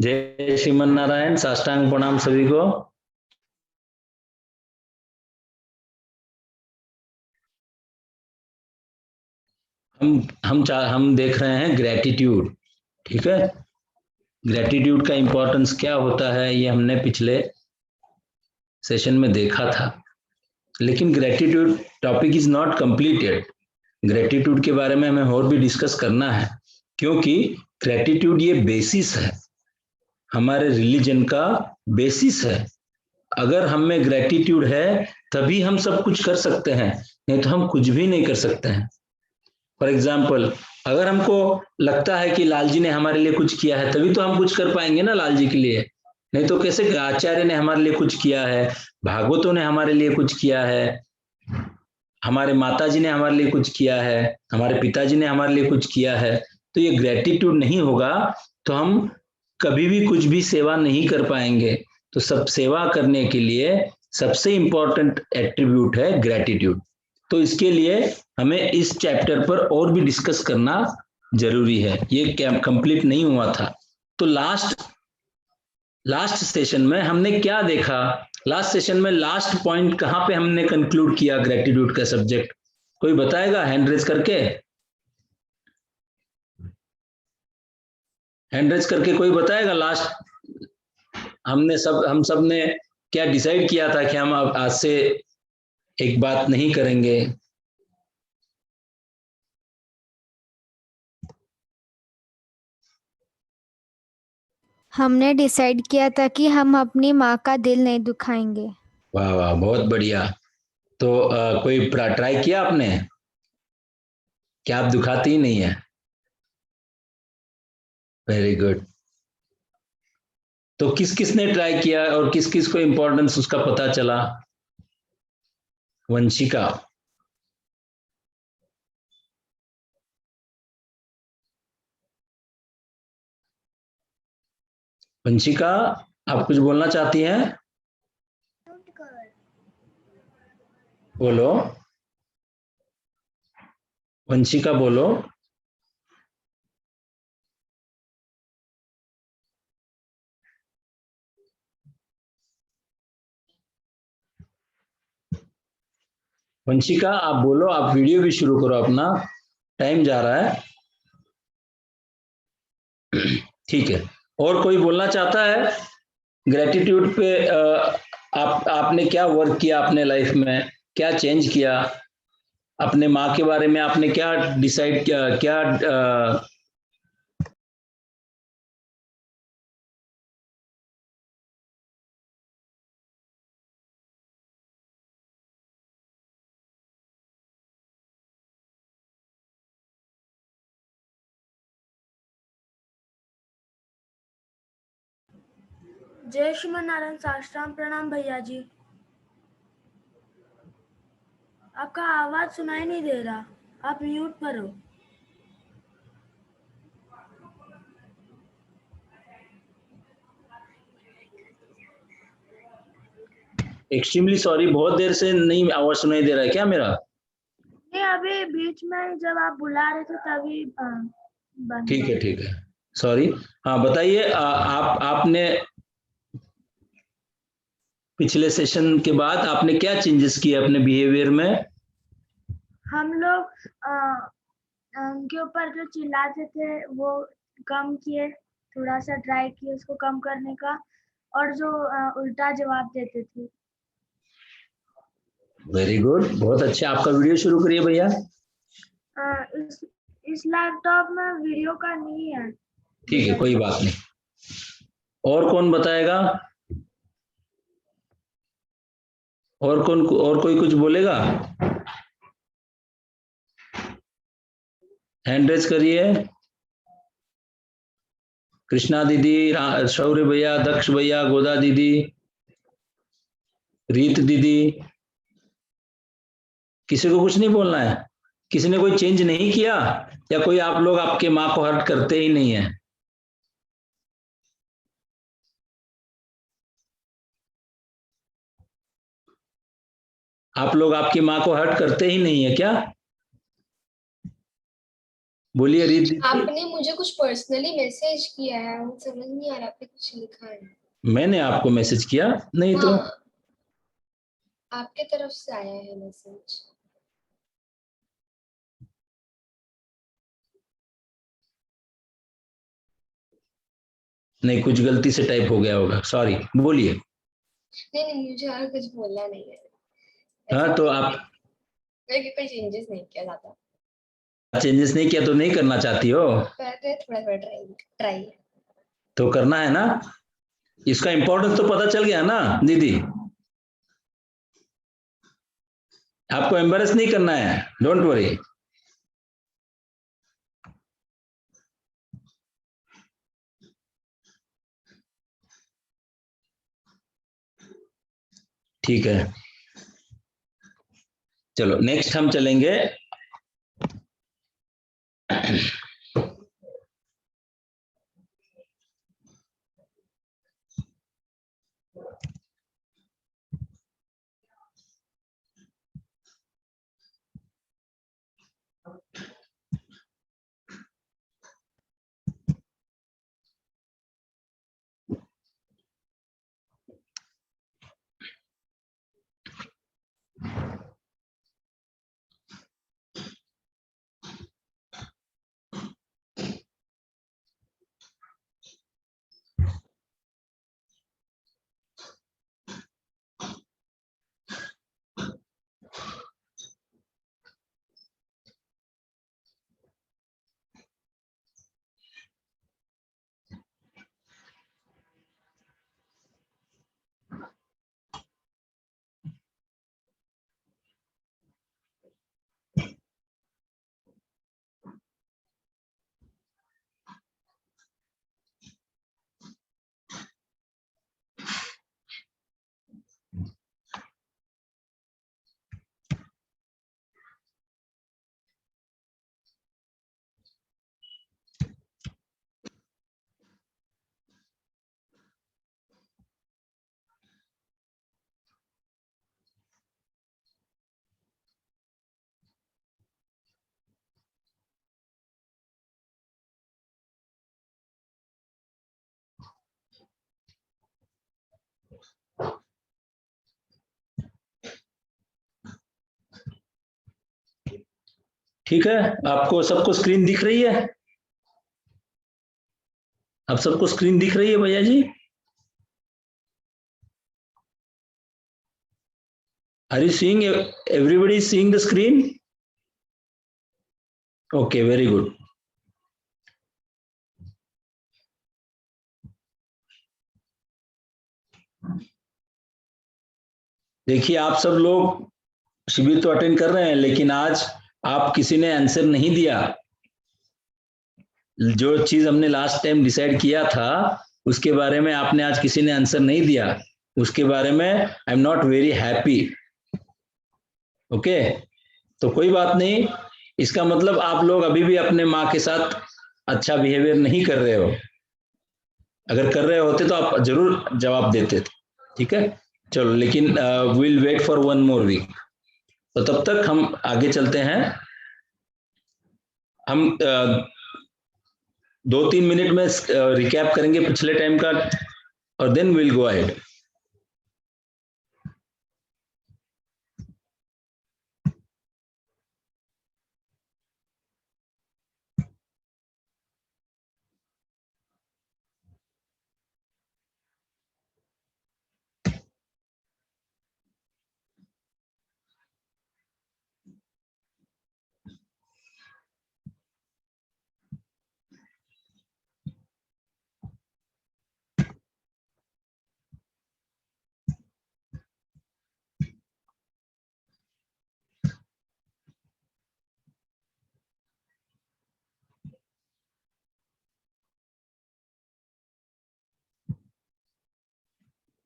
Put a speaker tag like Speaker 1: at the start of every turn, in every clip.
Speaker 1: जय श्रीमन नारायण। साष्टांग प्रणाम सभी को। हम देख रहे हैं ग्रेटिट्यूड। ठीक है, ग्रेटिट्यूड का इंपॉर्टेंस क्या होता है ये हमने पिछले सेशन में देखा था, लेकिन gratitude topic is not completed. Gratitude के बारे में हमें और भी डिस्कस करना है, क्योंकि ग्रेटिट्यूड ये बेसिस है, हमारे रिलीजन का बेसिस है। अगर हम में ग्रेटिट्यूड है तभी हम सब कुछ कर सकते हैं, नहीं तो हम कुछ भी नहीं कर सकते हैं। फॉर एग्जाम्पल, अगर हमको लगता है कि लाल जी ने हमारे लिए कुछ किया है तभी तो हम कुछ कर पाएंगे ना लाल जी के लिए, नहीं तो कैसे। आचार्य ने हमारे लिए कुछ किया है, भागवतों ने हमारे लिए कुछ किया है, हमारे माता जी ने हमारे लिए कुछ किया है, हमारे पिताजी ने हमारे लिए कुछ किया है, तो ये ग्रेटिट्यूड नहीं होगा तो हम कभी भी कुछ भी सेवा नहीं कर पाएंगे। तो सब सेवा करने के लिए सबसे इंपॉर्टेंट एट्रीब्यूट है ग्रेटिट्यूड। तो इसके लिए हमें इस चैप्टर पर और भी डिस्कस करना जरूरी है, ये कंप्लीट नहीं हुआ था। तो लास्ट सेशन में हमने क्या देखा, लास्ट सेशन में लास्ट पॉइंट कहां पे हमने कंक्लूड किया ग्रेटिट्यूड का सब्जेक्ट, कोई बताएगा हैंड रेज करके? हैंड रेज करके कोई बताएगा लास्ट हम सब ने क्या डिसाइड किया था कि हम अब आज से एक बात नहीं करेंगे?
Speaker 2: हमने डिसाइड किया था कि हम अपनी माँ का दिल नहीं दुखाएंगे।
Speaker 1: वाह वाह, बहुत बढ़िया। तो कोई ट्राई किया आपने? क्या आप दुखाती ही नहीं है? Very good. तो किस किस ने ट्राई किया और किस किस को इंपॉर्टेंस उसका पता चला? वंशिका। वंशिका, आप कुछ बोलना चाहती हैं? बोलो वंशिका, बोलो। वंशिका आप बोलो, आप वीडियो भी शुरू करो अपना, टाइम जा रहा है। ठीक है, और कोई बोलना चाहता है ग्रेटिट्यूड पे? आपने क्या वर्क किया अपने लाइफ में, क्या चेंज किया अपने माँ के बारे में, आपने क्या डिसाइड किया, क्या
Speaker 3: जय श्रीमन नारायण। साष्टांग प्रणाम भैया जी। आपका आवाज सुनाई नहीं दे रहा, आप म्यूट पर हो।
Speaker 1: एक्सट्रीमली सॉरी, बहुत देर से नहीं आवाज सुनाई दे रहा है क्या मेरा?
Speaker 3: नहीं, अभी बीच में जब आप बुला रहे थे तभी बंद
Speaker 1: ठीक
Speaker 3: हुआ।
Speaker 1: है ठीक है, सॉरी। हाँ बताइए, आपने पिछले सेशन के बाद आपने क्या चेंजेस किए अपने बिहेवियर में?
Speaker 3: हम लोग उनके ऊपर जो चिल्लाते थे वो कम किए, थोड़ा सा ट्राई किए उसको कम करने का, और जो उल्टा जवाब देते थे।
Speaker 1: वेरी गुड, बहुत अच्छा। आपका वीडियो शुरू करिए भैया।
Speaker 3: इस लैपटॉप में वीडियो का नहीं है।
Speaker 1: ठीक है, कोई बात नहीं। और कौन बताएगा? और कोई कुछ बोलेगा? हैंड रेज करिए। कृष्णा दीदी, शौर्य भैया, दक्ष भैया, गोदा दीदी, रीत दीदी, किसी को कुछ नहीं बोलना है? किसी ने कोई चेंज नहीं किया, या कोई आप लोग आपके माँ को हर्ट करते ही नहीं है? आप लोग आपकी माँ को हर्ट करते ही नहीं है क्या? बोलिए रीत दीदी।
Speaker 4: आपने मुझे कुछ पर्सनली मैसेज किया है, मुझे समझ नहीं आ रहा आपने कुछ लिखा है।
Speaker 1: मैंने आपको मैसेज किया नहीं तो?
Speaker 4: हाँ, आपके तरफ से आया है मैसेज।
Speaker 1: नहीं, कुछ गलती से टाइप हो गया होगा, सॉरी, बोलिए।
Speaker 4: नहीं नहीं, मुझे और कुछ बोलना नहीं है।
Speaker 1: हाँ तो आप
Speaker 4: मैंने कोई चेंजेस नहीं किया ज्यादा।
Speaker 1: चेंजेस नहीं किया तो नहीं करना चाहती हो?
Speaker 4: पहले थोड़ा थोड़ा ट्राई।
Speaker 1: तो करना है ना, इसका इंपॉर्टेंस तो पता चल गया ना दीदी। आपको एम्बेरस नहीं करना है, डोंट वरी। ठीक है, चलो नेक्स्ट हम चलेंगे। ठीक है, आपको सबको स्क्रीन दिख रही है? अब सबको स्क्रीन दिख रही है भैया जी? Are you seeing, everybody is seeing the screen? Okay, very good. देखिए, आप सब लोग शिविर तो अटेंड कर रहे हैं, लेकिन आज आप किसी ने आंसर नहीं दिया। जो चीज हमने लास्ट टाइम डिसाइड किया था उसके बारे में आपने आज किसी ने आंसर नहीं दिया, उसके बारे में आई am not very happy. Okay, तो कोई बात नहीं, इसका मतलब आप लोग अभी भी अपने माँ के साथ अच्छा बिहेवियर नहीं कर रहे हो। अगर कर रहे होते तो आप जरूर जवाब देते थे, ठीक है? चलो, लेकिन will wait for 1 more week. तो तब तक हम आगे चलते हैं। हम 2-3 मिनट में रिकैप करेंगे पिछले टाइम का, और then will go ahead.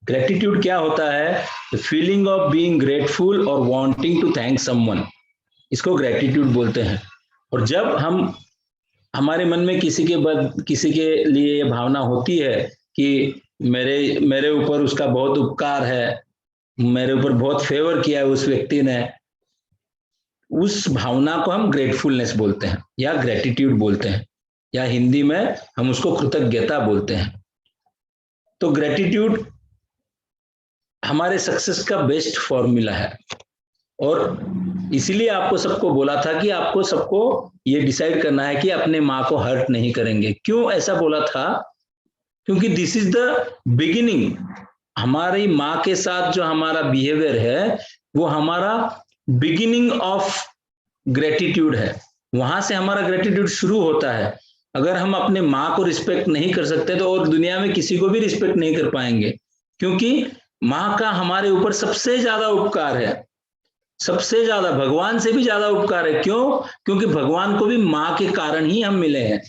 Speaker 1: Gratitude क्या होता है? फीलिंग ऑफ बीइंग ग्रेटफुल और वांटिंग टू थैंक समवन, इसको ग्रेटिट्यूड बोलते हैं। और जब हम हमारे मन में किसी के लिए ये भावना होती है कि मेरे मेरे ऊपर उसका बहुत उपकार है, मेरे ऊपर बहुत फेवर किया है उस व्यक्ति ने, उस भावना को हम ग्रेटफुलनेस बोलते हैं या ग्रेटिट्यूड बोलते हैं, या हिंदी में हम उसको कृतज्ञता बोलते हैं। तो ग्रेटिट्यूड हमारे सक्सेस का बेस्ट फॉर्मूला है, और इसीलिए आपको सबको बोला था कि आपको सबको ये डिसाइड करना है कि अपने माँ को हर्ट नहीं करेंगे। क्यों ऐसा बोला था? क्योंकि दिस इज द बिगिनिंग। हमारी माँ के साथ जो हमारा बिहेवियर है वो हमारा बिगिनिंग ऑफ ग्रेटिट्यूड है, वहां से हमारा ग्रेटिट्यूड शुरू होता है। अगर हम अपने माँ को रिस्पेक्ट नहीं कर सकते तो और दुनिया में किसी को भी रिस्पेक्ट नहीं कर पाएंगे, क्योंकि माँ का हमारे ऊपर सबसे ज्यादा उपकार है, सबसे ज्यादा, भगवान से भी ज्यादा उपकार है। क्यों? क्योंकि भगवान को भी माँ के कारण ही हम मिले हैं।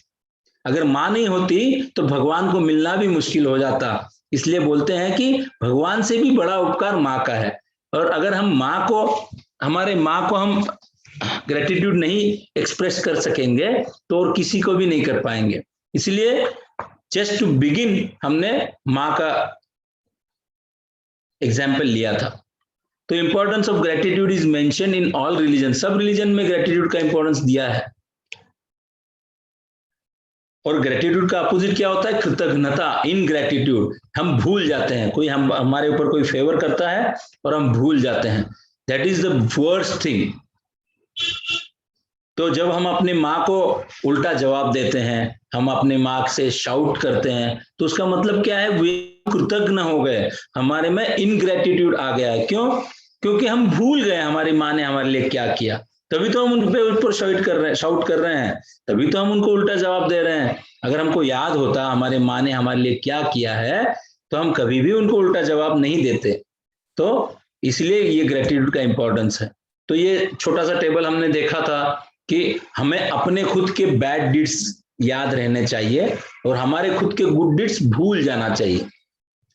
Speaker 1: अगर माँ नहीं होती तो भगवान को मिलना भी मुश्किल हो जाता। इसलिए बोलते हैं कि भगवान से भी बड़ा उपकार माँ का है। और अगर हम माँ को, हमारे माँ को हम ग्रेटिट्यूड नहीं एक्सप्रेस कर सकेंगे तो और किसी को भी नहीं कर पाएंगे। इसलिए जस्ट टू बिगिन हमने माँ का एग्जाम्पल लिया था। तो importance of gratitude is mention in all religion, सब रिलीजन में ग्रेटिट्यूड का इंपॉर्टेंस दिया है। और ग्रेटिट्यूड का अपोजिट क्या होता है? कृतज्ञता, इनग्रेटिट्यूड। हम भूल जाते हैं, कोई हम हमारे ऊपर कोई फेवर करता है और हम भूल जाते हैं, that is the worst thing. तो जब हम अपने माँ को उल्टा जवाब देते हैं, हम अपने माँ से शाउट करते हैं, तो उसका मतलब क्या है? वे कृतज्ञ हो गए, हमारे में इनग्रेटिट्यूड आ गया है। क्यों? क्योंकि हम भूल गए हमारी माँ ने हमारे लिए क्या किया, तभी तो हम उन पे ऊपर शाउट कर रहे हैं, तभी तो हम उनको उल्टा जवाब दे रहे हैं। अगर हमको याद होता हमारे माँ ने हमारे लिए क्या किया है तो हम कभी भी उनको उल्टा जवाब नहीं देते। तो इसलिए ये ग्रेटिट्यूड का इंपॉर्टेंस है। तो ये छोटा सा टेबल हमने देखा था कि हमें अपने खुद के बैड डीड्स याद रहने चाहिए और हमारे खुद के गुड डीड्स भूल जाना चाहिए,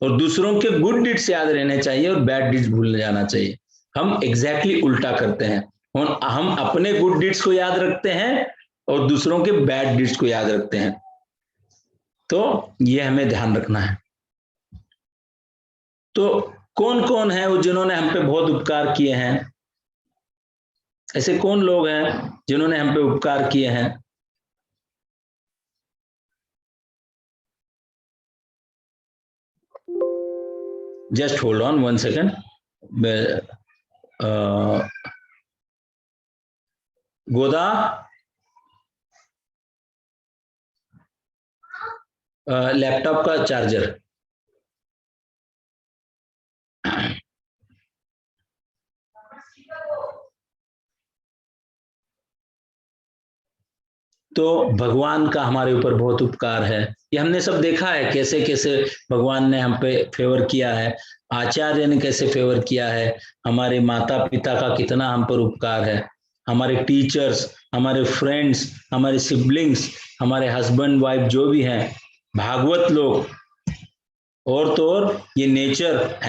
Speaker 1: और दूसरों के गुड डीड्स याद रहने चाहिए और बैड डीड्स भूल जाना चाहिए। हम एग्जैक्टली उल्टा करते हैं, और हम अपने गुड डीड्स को याद रखते हैं और दूसरों के बैड डीड्स को याद रखते हैं। तो ये हमें ध्यान रखना है। तो कौन कौन है वो जिन्होंने हम पे बहुत उपकार किए हैं? ऐसे कौन लोग हैं जिन्होंने हम पे उपकार किए हैं? Just hold on 1 second. Goda, laptop का चार्जर। तो भगवान का हमारे ऊपर बहुत उपकार है, ये हमने सब देखा है कैसे कैसे भगवान ने हम पे फेवर किया है, आचार्य ने कैसे फेवर किया है, हमारे माता पिता का कितना हम पर उपकार है, हमारे टीचर्स, हमारे फ्रेंड्स, हमारे सिबलिंग्स, हमारे हस्बैंड वाइफ जो भी हैं, भागवत लोग, और तो और ये नेचर,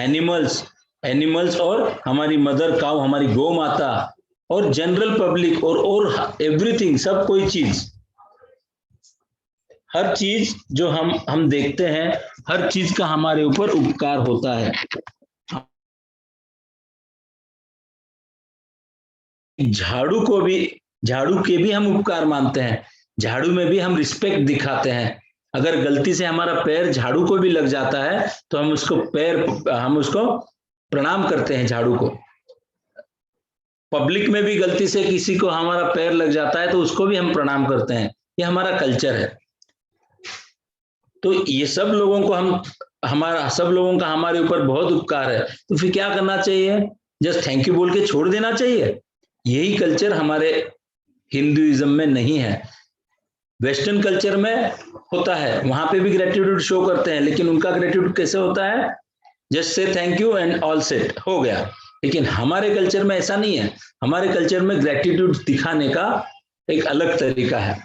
Speaker 1: एनिमल्स और हमारी मदर काउ, हमारी गौ माता, और जनरल पब्लिक, और एवरीथिंग, सब कोई चीज, हर चीज जो हम देखते हैं, हर चीज का हमारे ऊपर उपकार होता है। झाड़ू के भी हम उपकार मानते हैं, झाड़ू में भी हम रिस्पेक्ट दिखाते हैं। अगर गलती से हमारा पैर झाड़ू को भी लग जाता है तो हम उसको प्रणाम करते हैं झाड़ू को। पब्लिक में भी गलती से किसी को हमारा पैर लग जाता है तो उसको भी हम प्रणाम करते हैं, ये हमारा कल्चर है। तो ये सब लोगों को सब लोगों का हमारे ऊपर बहुत उपकार है, तो फिर क्या करना चाहिए? जस्ट थैंक यू बोल के छोड़ देना चाहिए? यही कल्चर हमारे हिंदुइज्म में नहीं है। वेस्टर्न कल्चर में होता है, वहां पे भी ग्रेटिट्यूड शो करते हैं, लेकिन उनका ग्रेटिट्यूड कैसे होता है? Just say thank you and all set, हो गया। लेकिन हमारे कल्चर में ऐसा नहीं है, हमारे कल्चर में ग्रेटिट्यूड दिखाने का एक अलग तरीका है।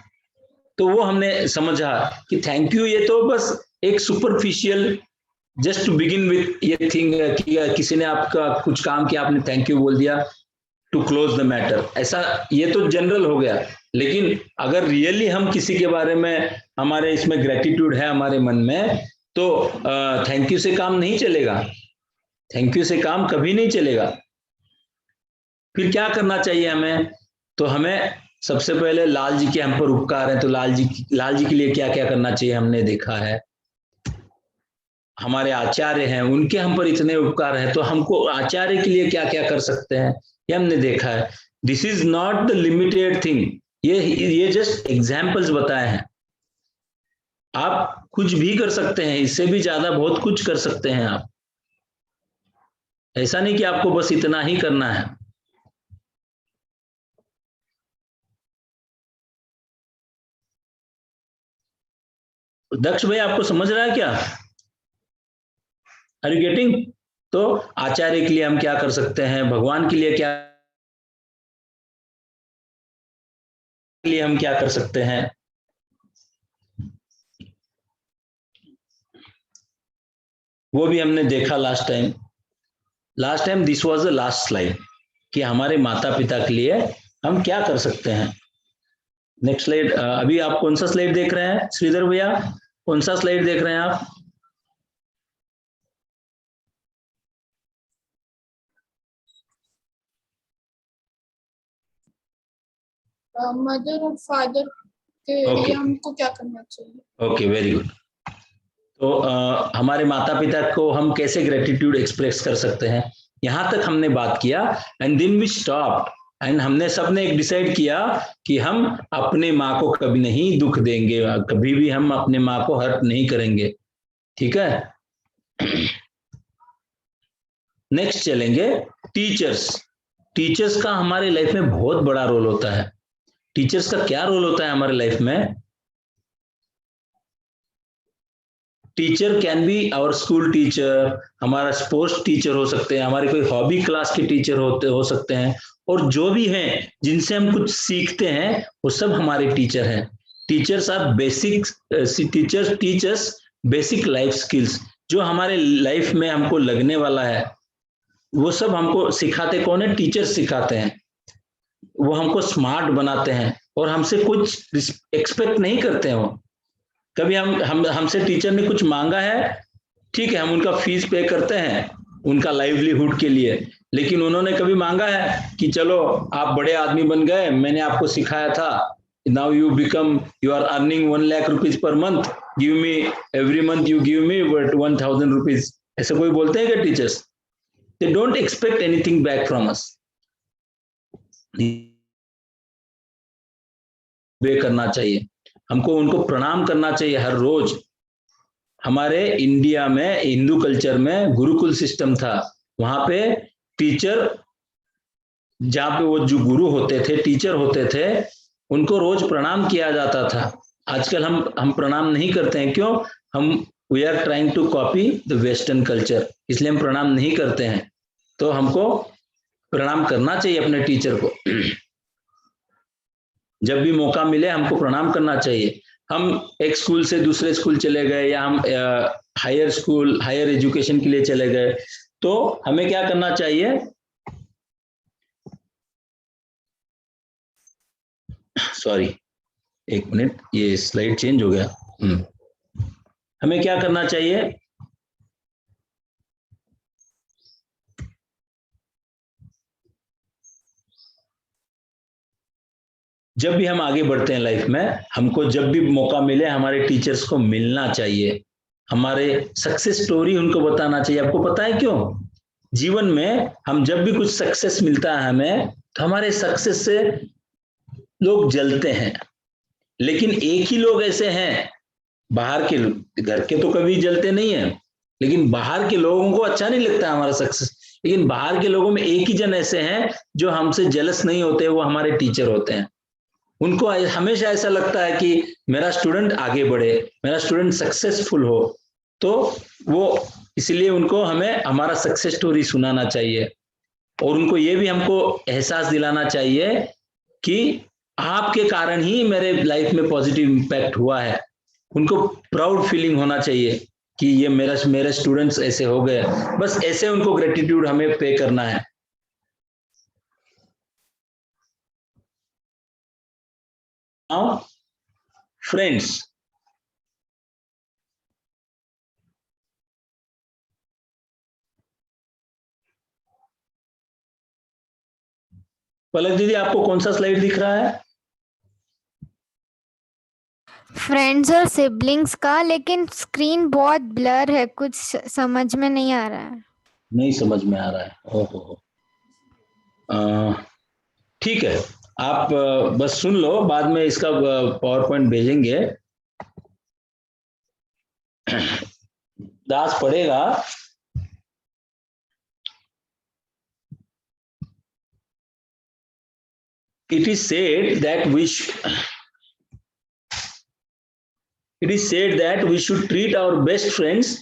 Speaker 1: तो वो हमने समझा कि थैंक यू ये तो बस एक superficial, just to begin with ये थिंग, किसी ने आपका कुछ काम किया, आपने थैंक यू बोल दिया टू क्लोज द मैटर, ऐसा ये तो जनरल हो गया। लेकिन अगर रियली हम किसी के बारे में, हमारे इसमें ग्रेटिट्यूड है हमारे मन में, तो थैंक यू से काम नहीं चलेगा, थैंक यू से काम कभी नहीं चलेगा। फिर क्या करना चाहिए हमें? तो हमें सबसे पहले लाल जी के हम पर उपकार हैं, तो लाल जी के लिए क्या क्या करना चाहिए हमने देखा है। हमारे आचार्य हैं, उनके हम पर इतने उपकार हैं, तो हमको आचार्य के लिए क्या क्या कर सकते हैं ये हमने देखा है। This is not the limited thing, ये जस्ट एग्जाम्पल्स बताए हैं। आप कुछ भी कर सकते हैं, इससे भी ज्यादा बहुत कुछ कर सकते हैं आप। ऐसा नहीं कि आपको बस इतना ही करना है। दक्ष भाई आपको समझ रहा है क्या? Are you getting? तो आचार्य के लिए हम क्या कर सकते हैं, भगवान के लिए क्या के लिए हम क्या कर सकते हैं, वो भी हमने देखा last time. This was the last slide कि हमारे माता पिता के लिए हम क्या कर सकते हैं। Next slide. अभी आप कौन सा स्लाइड देख रहे हैं श्रीधर भैया, कौन सा स्लाइड देख रहे हैं आप?
Speaker 4: मदर और फादर के लिए हमको क्या करना चाहिए?
Speaker 1: Okay, very good. तो हमारे माता पिता को हम कैसे ग्रेटिट्यूड एक्सप्रेस कर सकते हैं, यहां तक हमने बात किया। And then we stop and हमने सबने एक डिसाइड किया कि हम अपने माँ को कभी नहीं दुख देंगे, कभी भी हम अपने माँ को हर्ट नहीं करेंगे। ठीक है। नेक्स्ट चलेंगे टीचर्स। टीचर्स का हमारे लाइफ में बहुत बड़ा रोल होता है। टीचर्स का क्या रोल होता है हमारे लाइफ में? Teacher can be our school teacher, हमारा स्पोर्ट्स टीचर हो सकते हैं, हमारे कोई हॉबी क्लास के टीचर हो सकते हैं, और जो भी हैं जिनसे हम कुछ सीखते हैं वो सब हमारे टीचर हैं। Teachers are basic, teachers basic life skills, जो हमारे लाइफ में हमको लगने वाला है वो सब हमको सिखाते कौन है? टीचर सिखाते हैं। वो हमको स्मार्ट बनाते हैं और हमसे कुछ एक्सपेक्ट नहीं करते हैं। वो कभी हमसे टीचर ने कुछ मांगा है, ठीक है, हम उनका फीस पे करते हैं उनका लाइवलीहुड के लिए, लेकिन उन्होंने कभी मांगा है कि चलो आप बड़े आदमी बन गए, मैंने आपको सिखाया था, now you are earning 1 lakh rupees per month, give me every month you give me 1000 rupees? ऐसे कोई बोलते हैं क्या teachers? They don't expect anything back from us. वे करना चाहिए, हमको उनको प्रणाम करना चाहिए हर रोज। हमारे इंडिया में हिंदू कल्चर में गुरुकुल सिस्टम था, वहां पे टीचर, जहाँ पे वो जो गुरु होते थे, टीचर होते थे, उनको रोज प्रणाम किया जाता था। आजकल हम प्रणाम नहीं करते हैं, क्यों? हम we are trying to copy the western culture, इसलिए हम प्रणाम नहीं करते हैं। तो हमको प्रणाम करना चाहिए अपने टीचर को। जब भी मौका मिले हमको प्रणाम करना चाहिए। हम एक स्कूल से दूसरे स्कूल चले गए, या हम हायर एजुकेशन के लिए चले गए, तो हमें क्या करना चाहिए? सॉरी, एक मिनट, ये स्लाइड चेंज हो गया। हमें क्या करना चाहिए? जब भी हम आगे बढ़ते हैं लाइफ में, हमको जब भी मौका मिले हमारे टीचर्स को मिलना चाहिए, हमारे सक्सेस स्टोरी उनको बताना चाहिए। आपको पता है क्यों? जीवन में हम जब भी कुछ सक्सेस मिलता है हमें, तो हमारे सक्सेस से लोग जलते हैं। लेकिन एक ही लोग ऐसे हैं, बाहर के, घर के तो कभी जलते नहीं है, लेकिन बाहर के लोगों को अच्छा नहीं लगता हमारा सक्सेस। लेकिन बाहर के लोगों में एक ही जन ऐसे हैं जो हमसे जेलस नहीं होते, वो हमारे टीचर होते हैं। उनको हमेशा ऐसा लगता है कि मेरा स्टूडेंट आगे बढ़े, मेरा स्टूडेंट सक्सेसफुल हो, तो वो इसलिए उनको हमें हमारा सक्सेस स्टोरी सुनाना चाहिए, और उनको ये भी हमको एहसास दिलाना चाहिए कि आपके कारण ही मेरे लाइफ में पॉजिटिव इम्पैक्ट हुआ है। उनको प्राउड फीलिंग होना चाहिए कि ये मेरे स्टूडेंट्स ऐसे हो गए। बस ऐसे उनको ग्रेटिट्यूड हमें पे करना है। नाउ फ्रेंड्स, पलक दीदी आपको कौन सा स्लाइड दिख रहा है?
Speaker 2: फ्रेंड्स और सिबलिंग्स का, लेकिन स्क्रीन बहुत ब्लर है, कुछ समझ में नहीं आ रहा है।
Speaker 1: नहीं समझ में आ रहा है, ओहो। ठीक है, आप बस सुन लो, बाद में इसका पावर पॉइंट भेजेंगे। दास पढ़ेगा। It is said that we should treat our best friends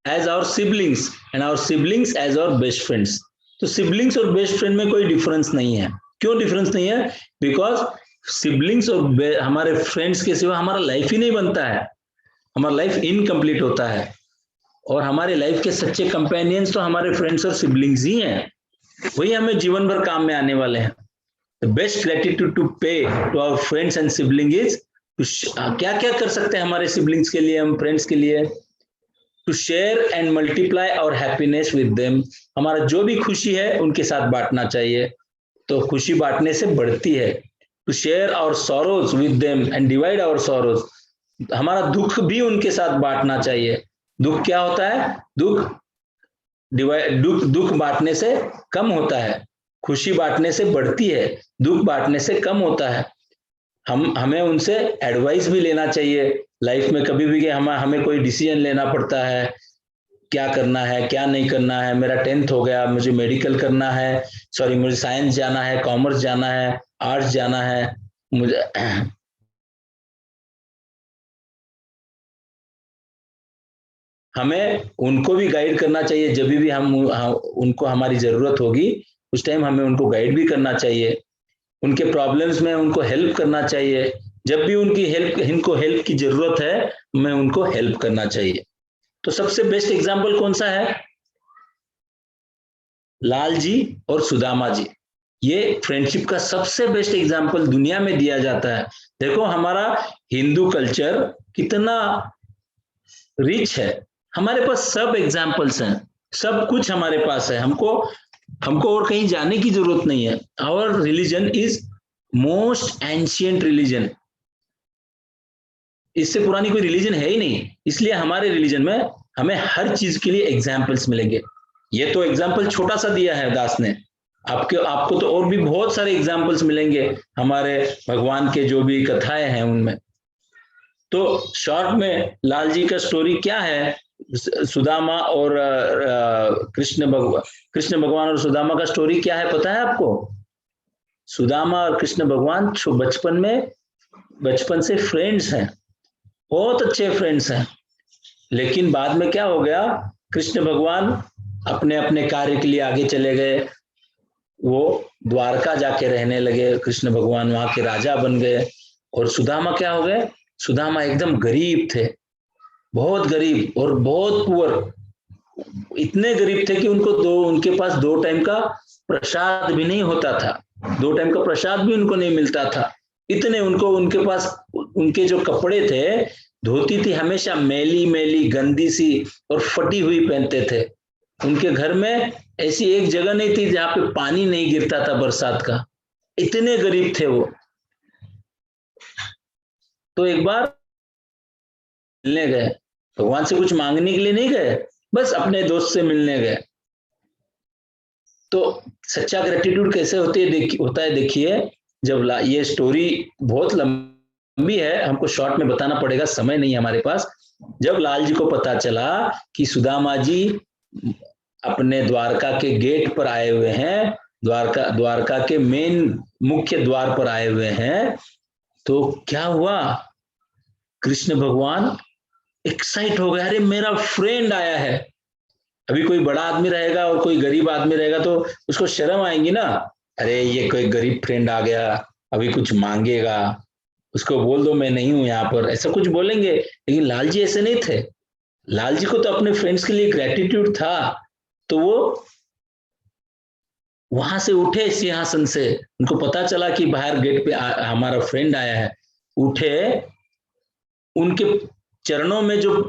Speaker 1: as our siblings and our siblings as our best friends. तो siblings और best friend में कोई difference नहीं है। क्यों difference नहीं है? Because siblings और हमारे friends के सिवा हमारा life ही नहीं बनता है, हमारा life incomplete होता है। और हमारे life के सच्चे companions तो हमारे friends और siblings ही हैं, वही हमें जीवन भर काम में आने वाले हैं। The best gratitude to pay to our friends and siblings is क्या क्या कर सकते हैं हमारे siblings के लिए, हम friends के लिए? To share and multiply our happiness with them. हमारा जो भी खुशी है उनके साथ बांटना चाहिए, तो खुशी बांटने से बढ़ती है। To share our sorrows with them and divide our sorrows. हमारा दुख भी उनके साथ बांटना चाहिए। दुख क्या होता है? दुख बांटने से कम होता है, खुशी बांटने से बढ़ती है, दुख बांटने से कम होता है। हमें उनसे एडवाइस भी लेना चाहिए लाइफ में। कभी भी हमें कोई डिसीजन लेना पड़ता है, क्या करना है क्या नहीं करना है। मेरा 10th हो गया, मुझे मेडिकल करना है, मुझे साइंस जाना है, कॉमर्स जाना है, आर्ट्स जाना है, मुझे हमें उनको भी गाइड करना चाहिए। जब भी हम उनको हमारी जरूरत होगी उस टाइम हमें उनको गाइड भी करना चाहिए, उनके प्रॉब्लम्स में उनको हेल्प करना चाहिए। जब भी इनको हेल्प की जरूरत है हमें उनको हेल्प करना चाहिए। तो सबसे बेस्ट एग्जाम्पल कौन सा है? लाल जी और सुदामा जी, ये फ्रेंडशिप का सबसे बेस्ट एग्जाम्पल दुनिया में दिया जाता है। देखो हमारा हिंदू कल्चर कितना रिच है, हमारे पास सब एग्जाम्पल्स हैं, सब कुछ हमारे पास है, हमको और कहीं जाने की जरूरत नहीं है। Our religion is most ancient religion, इससे पुरानी कोई रिलीजन है ही नहीं, इसलिए हमारे रिलीजन में हमें हर चीज के लिए एग्जाम्पल्स मिलेंगे। ये तो एग्जाम्पल छोटा सा दिया है दास ने, आपको तो और भी बहुत सारे एग्जाम्पल्स मिलेंगे हमारे भगवान के जो भी कथाएं हैं उनमें। तो शॉर्ट में लाल जी का स्टोरी क्या है? सुदामा और कृष्ण भगवान और सुदामा का स्टोरी क्या है पता है आपको? सुदामा और कृष्ण भगवान बचपन से फ्रेंड्स हैं, बहुत अच्छे फ्रेंड्स हैं। लेकिन बाद में क्या हो गया? कृष्ण भगवान अपने अपने कार्य के लिए आगे चले गए, वो द्वारका जाके रहने लगे, कृष्ण भगवान वहां के राजा बन गए। और सुदामा क्या हो गए? सुदामा एकदम गरीब थे, बहुत गरीब और बहुत पुअर, इतने गरीब थे कि उनके पास 2 टाइम का प्रसाद भी नहीं होता था, 2 टाइम का प्रसाद भी उनको नहीं मिलता था। इतने उनके पास उनके जो कपड़े थे, धोती थी हमेशा मैली मैली गंदी सी और फटी हुई पहनते थे। उनके घर में ऐसी एक जगह नहीं थी जहां पे पानी नहीं गिरता था बरसात का, इतने गरीब थे वो। तो एक बार मिलने गए, भगवान से कुछ मांगने के लिए नहीं गए, बस अपने दोस्त से मिलने गए। तो सच्चा ग्रेटिट्यूड कैसे होता है देखिए, जब ये स्टोरी बहुत लंबी है, हमको शॉर्ट में बताना पड़ेगा, समय नहीं है हमारे पास। जब लाल जी को पता चला कि सुदामा जी अपने द्वारका के गेट पर आए हुए हैं, द्वारका के मेन मुख्य द्वार पर आए हुए हैं, तो क्या हुआ? कृष्ण भगवान एक्साइट हो गया, अरे मेरा फ्रेंड आया है। अभी कोई बड़ा आदमी रहेगा और कोई गरीब आदमी रहेगा तो उसको शर्म आएंगी ना, अरे ये कोई गरीब फ्रेंड आ गया, अभी कुछ मांगेगा, उसको बोल दो मैं नहीं हूं यहाँ पर, ऐसा कुछ बोलेंगे। लेकिन लाल जी ऐसे नहीं थे, लाल जी को तो अपने फ्रेंड्स के लिए ग्रेटिट्यूड था। तो वो वहां से उठे सिंहासन से, उनको पता चला कि बाहर गेट पे हमारा फ्रेंड आया है, उठे, उनके चरणों में जो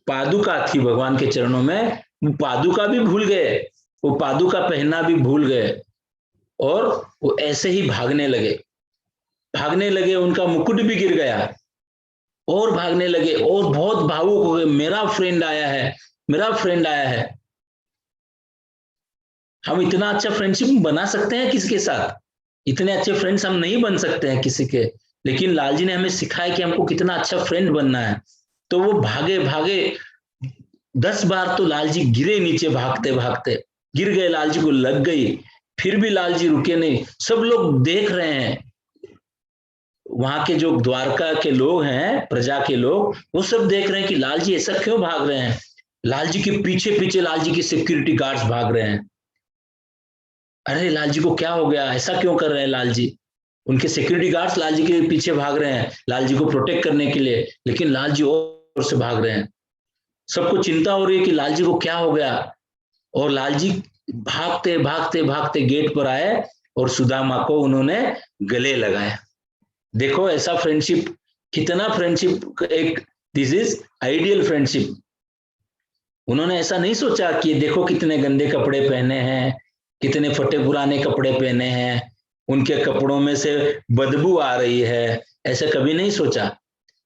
Speaker 1: पादुका थी भगवान के चरणों में, वो पादुका भी भूल गए, वो पादुका पहनना भी भूल गए, और वो ऐसे ही भागने लगे, उनका मुकुट भी गिर गया और भागने लगे और बहुत भावुक हो गए, मेरा फ्रेंड आया है। हम इतना अच्छा फ्रेंडशिप बना सकते हैं किसके साथ? इतने अच्छे फ्रेंड्स हम नहीं बन सकते हैं किसी के, लेकिन लालजी ने हमें सिखाया कि हमको कितना अच्छा फ्रेंड बनना है। तो वो भागे 10 बार तो लालजी गिरे नीचे, भागते भागते गिर गए, लालजी को लग गई, फिर भी लालजी रुके नहीं। सब लोग देख रहे हैं, वहां के जो द्वारका के लोग हैं, प्रजा के लोग, वो सब देख रहे हैं कि लालजी ऐसा क्यों भाग रहे हैं। लालजी के पीछे पीछे लालजी के सिक्योरिटी गार्ड्स भाग रहे हैं। अरे लालजी को क्या हो गया, ऐसा क्यों कर रहे हैं लालजी? उनके सिक्योरिटी गार्ड्स लालजी के पीछे भाग रहे हैं लालजी को प्रोटेक्ट करने के लिए, लेकिन लालजी और से भाग रहे हैं। सबको चिंता हो रही है कि लालजी को क्या हो गया, और लालजी भागते भागते भागते गेट पर आए और सुदामा को उन्होंने गले लगाया। देखो ऐसा फ्रेंडशिप, कितना फ्रेंडशिप, एक दिस इज आइडियल फ्रेंडशिप। उन्होंने ऐसा नहीं सोचा कि देखो कितने गंदे कपड़े पहने हैं, कितने फटे पुराने कपड़े पहने हैं, उनके कपड़ों में से बदबू आ रही है, ऐसा कभी नहीं सोचा।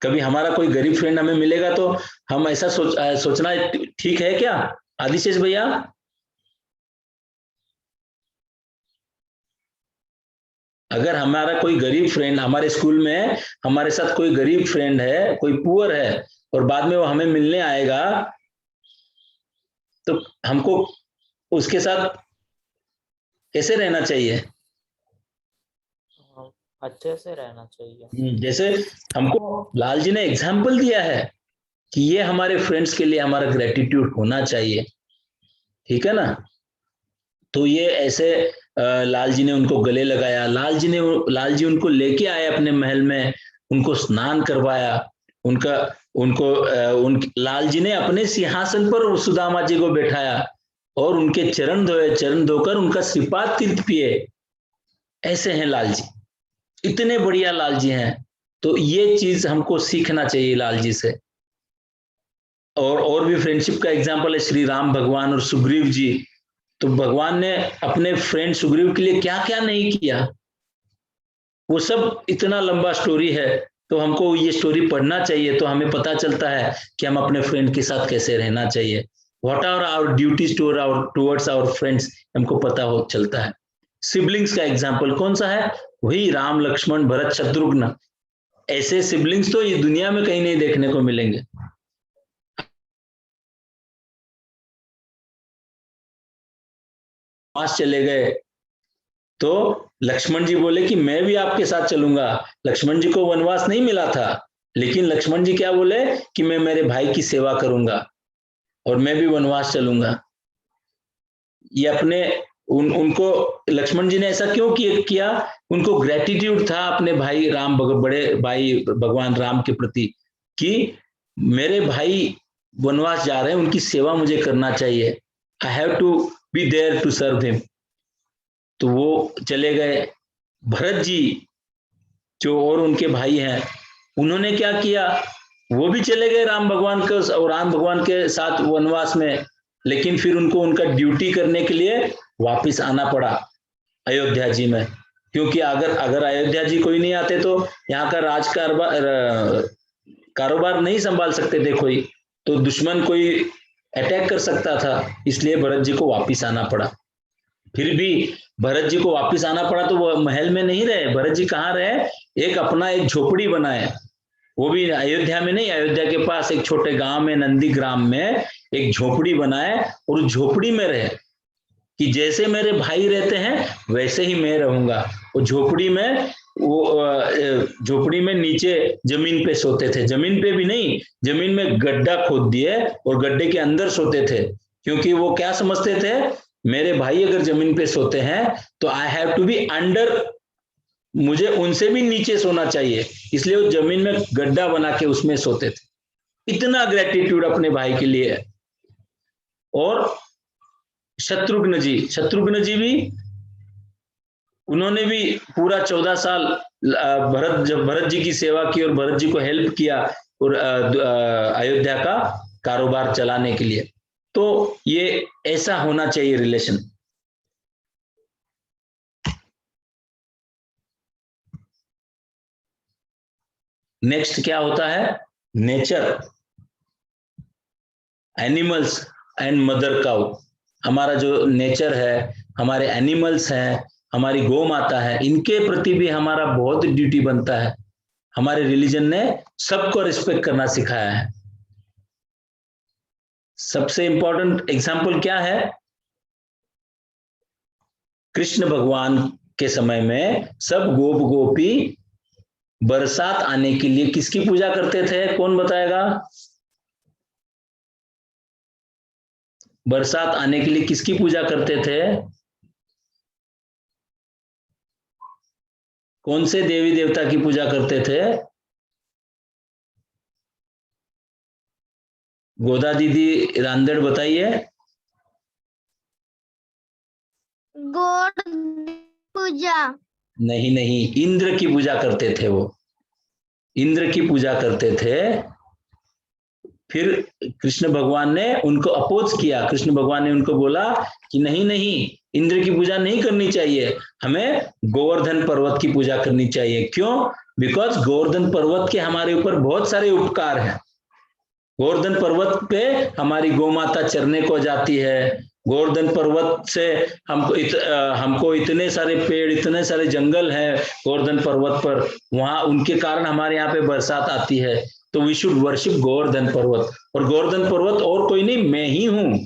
Speaker 1: कभी हमारा कोई गरीब फ्रेंड हमें मिलेगा तो हम ऐसा सोचना ठीक है क्या आदिशेष भैया? अगर हमारा कोई गरीब फ्रेंड, हमारे स्कूल में हमारे साथ कोई गरीब फ्रेंड है, कोई पुअर है, और बाद में वो हमें मिलने आएगा, तो हमको उसके साथ कैसे रहना चाहिए?
Speaker 5: अच्छे से रहना चाहिए।
Speaker 1: जैसे हमको लालजी ने एग्जाम्पल दिया है कि ये हमारे फ्रेंड्स के लिए हमारा ग्रेटिट्यूड होना चाहिए, ठीक है ना? तो ये ऐसे लालजी ने उनको गले लगाया, लालजी उनको लेके आए अपने महल में, उनको स्नान करवाया, लालजी ने अपने सिंहासन पर सुदामा जी को बैठाया और उनके चरण धोए, चरण धोकर उनका श्रीपाद तीर्थ पिए। ऐसे हैं लालजी, इतने बढ़िया लालजी हैं। तो ये चीज हमको सीखना चाहिए लालजी से। और भी फ्रेंडशिप का एग्जाम्पल है श्री राम भगवान और सुग्रीव जी। तो भगवान ने अपने फ्रेंड सुग्रीव के लिए क्या क्या नहीं किया, वो सब इतना लंबा स्टोरी है। तो हमको ये स्टोरी पढ़ना चाहिए, तो हमें पता चलता है कि हम अपने फ्रेंड के साथ कैसे रहना चाहिए। What are our duties towards our friends, हमको पता हो चलता है। सिबलिंग्स का एग्जाम्पल कौन सा है? वही राम लक्ष्मण भरत शत्रुघ्न। ऐसे सिबलिंग्स तो ये दुनिया में कहीं नहीं देखने को मिलेंगे। पास चले गए तो लक्ष्मण जी बोले कि मैं भी आपके साथ चलूंगा। लक्ष्मण जी को वनवास नहीं मिला था, लेकिन लक्ष्मण जी क्या बोले कि मैं मेरे भाई की सेवा करूंगा और मैं भी वनवास चलूंगा। ये अपने उनको लक्ष्मण जी ने ऐसा क्यों किया? उनको ग्रेटिट्यूड था अपने भाई राम, बड़े भाई भगवान राम के प्रति, कि मेरे भाई वनवास जा रहे हैं, उनकी सेवा मुझे करना चाहिए। I have to be there to serve him. तो वो चले गए। भरत जी जो और उनके भाई हैं, उन्होंने क्या किया? वो भी चले गए राम भगवान के साथ वनवास में, लेकिन फिर उनको उनका ड्यूटी करने के लिए वापस आना पड़ा अयोध्या जी में, क्योंकि अगर अयोध्या जी कोई नहीं आते तो यहाँ का कारोबार नहीं संभाल सकते थे कोई, तो दुश्मन कोई अटैक कर सकता था, इसलिए भरत जी को वापस आना पड़ा। फिर भी भरत जी को वापस आना पड़ा तो वो महल में नहीं रहे। भरत जी कहाँ रहे? एक झोपड़ी बनाए, वो भी अयोध्या में नहीं, अयोध्या के पास एक छोटे गांव में, नंदी ग्राम में एक झोपड़ी बनाए, और उस झोपड़ी में रहे कि जैसे मेरे भाई रहते हैं वैसे ही मैं रहूंगा। वो झोपड़ी में नीचे जमीन पे सोते थे, जमीन पे भी नहीं, जमीन में गड्ढा खोद दिए और गड्ढे के अंदर सोते थे, क्योंकि वो क्या समझते थे, मेरे भाई अगर जमीन पे सोते हैं तो I have to be under, मुझे उनसे भी नीचे सोना चाहिए, इसलिए वो जमीन में गड्ढा बना के उसमें सोते थे। इतना ग्रेटिट्यूड अपने भाई के लिए। और शत्रुघ्न जी भी, उन्होंने भी पूरा 14 साल भरत जी की सेवा की और भरत जी को हेल्प किया और अयोध्या का कारोबार चलाने के लिए। तो ये ऐसा होना चाहिए रिलेशन। नेक्स्ट क्या होता है? Nature, animals and mother cow. हमारा जो नेचर है, हमारे एनिमल्स हैं, हमारी गौ माता है, इनके प्रति भी हमारा बहुत ड्यूटी बनता है। हमारे रिलीजन ने सबको रिस्पेक्ट करना सिखाया है। सबसे इंपॉर्टेंट एग्जाम्पल क्या है? कृष्ण भगवान के समय में सब गोप गोपी बरसात आने के लिए किसकी पूजा करते थे? कौन बताएगा? बरसात आने के लिए किसकी पूजा करते थे? कौन से देवी देवता की पूजा करते थे? गोदा दीदी, रांदेड़ बताइए।
Speaker 2: गॉड पूजा।
Speaker 1: नहीं नहीं, इंद्र की पूजा करते थे वो, इंद्र की पूजा करते थे। फिर कृष्ण भगवान ने उनको अपोज किया। कृष्ण भगवान ने उनको बोला कि नहीं नहीं, इंद्र की पूजा नहीं करनी चाहिए, हमें गोवर्धन पर्वत की पूजा करनी चाहिए। क्यों? बिकॉज गोवर्धन पर्वत के हमारे ऊपर बहुत सारे उपकार हैं। गोवर्धन पर्वत पे हमारी गौ माता चरने को जाती है। गोवर्धन पर्वत से हमको इतने सारे पेड़, इतने सारे जंगल हैं गोवर्धन पर्वत पर, वहां उनके कारण हमारे यहाँ पे बरसात आती है। तो वी शुड वर्शिप गोवर्धन पर्वत। और गोवर्धन पर्वत और कोई नहीं, मैं ही हूं।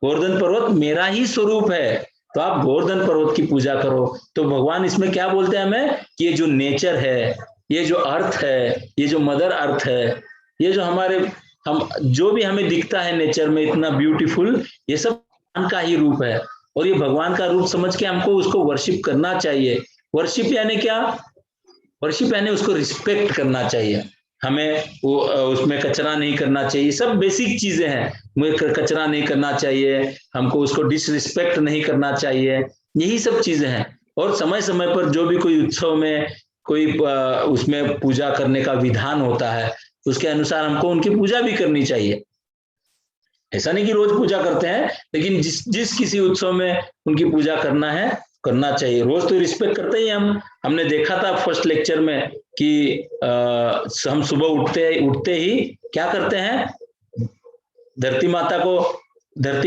Speaker 1: गोवर्धन पर्वत मेरा ही स्वरूप है, तो आप गोवर्धन पर्वत की पूजा करो। तो भगवान इसमें क्या बोलते हैं हमें कि ये जो नेचर है, ये जो अर्थ है, ये जो मदर अर्थ है, ये जो हमारे हम जो भी हमें दिखता है नेचर में इतना ब्यूटीफुल, ये सब भगवान का ही रूप है। और ये भगवान का रूप समझ के हमको उसको वर्शिप करना चाहिए। वर्शिप यानी क्या? वर्शिप यानी उसको रिस्पेक्ट करना चाहिए। हमें वो उसमें कचरा नहीं करना चाहिए। सब बेसिक चीजें हैं। मुझे कचरा नहीं करना चाहिए, हमको उसको डिसरिस्पेक्ट नहीं करना चाहिए, यही सब चीजें हैं। और समय समय पर जो भी कोई उत्सव में कोई उसमें पूजा करने का विधान होता है, उसके अनुसार हमको उनकी पूजा भी करनी चाहिए। ऐसा नहीं कि रोज पूजा करते हैं, लेकिन जिस किसी उत्सव में उनकी पूजा करना है, करना चाहिए। रोज तो रिस्पेक्ट करते ही हमने देखा था फर्स्ट लेक्चर में कि हम सुबह उठते ही क्या करते हैं? धरती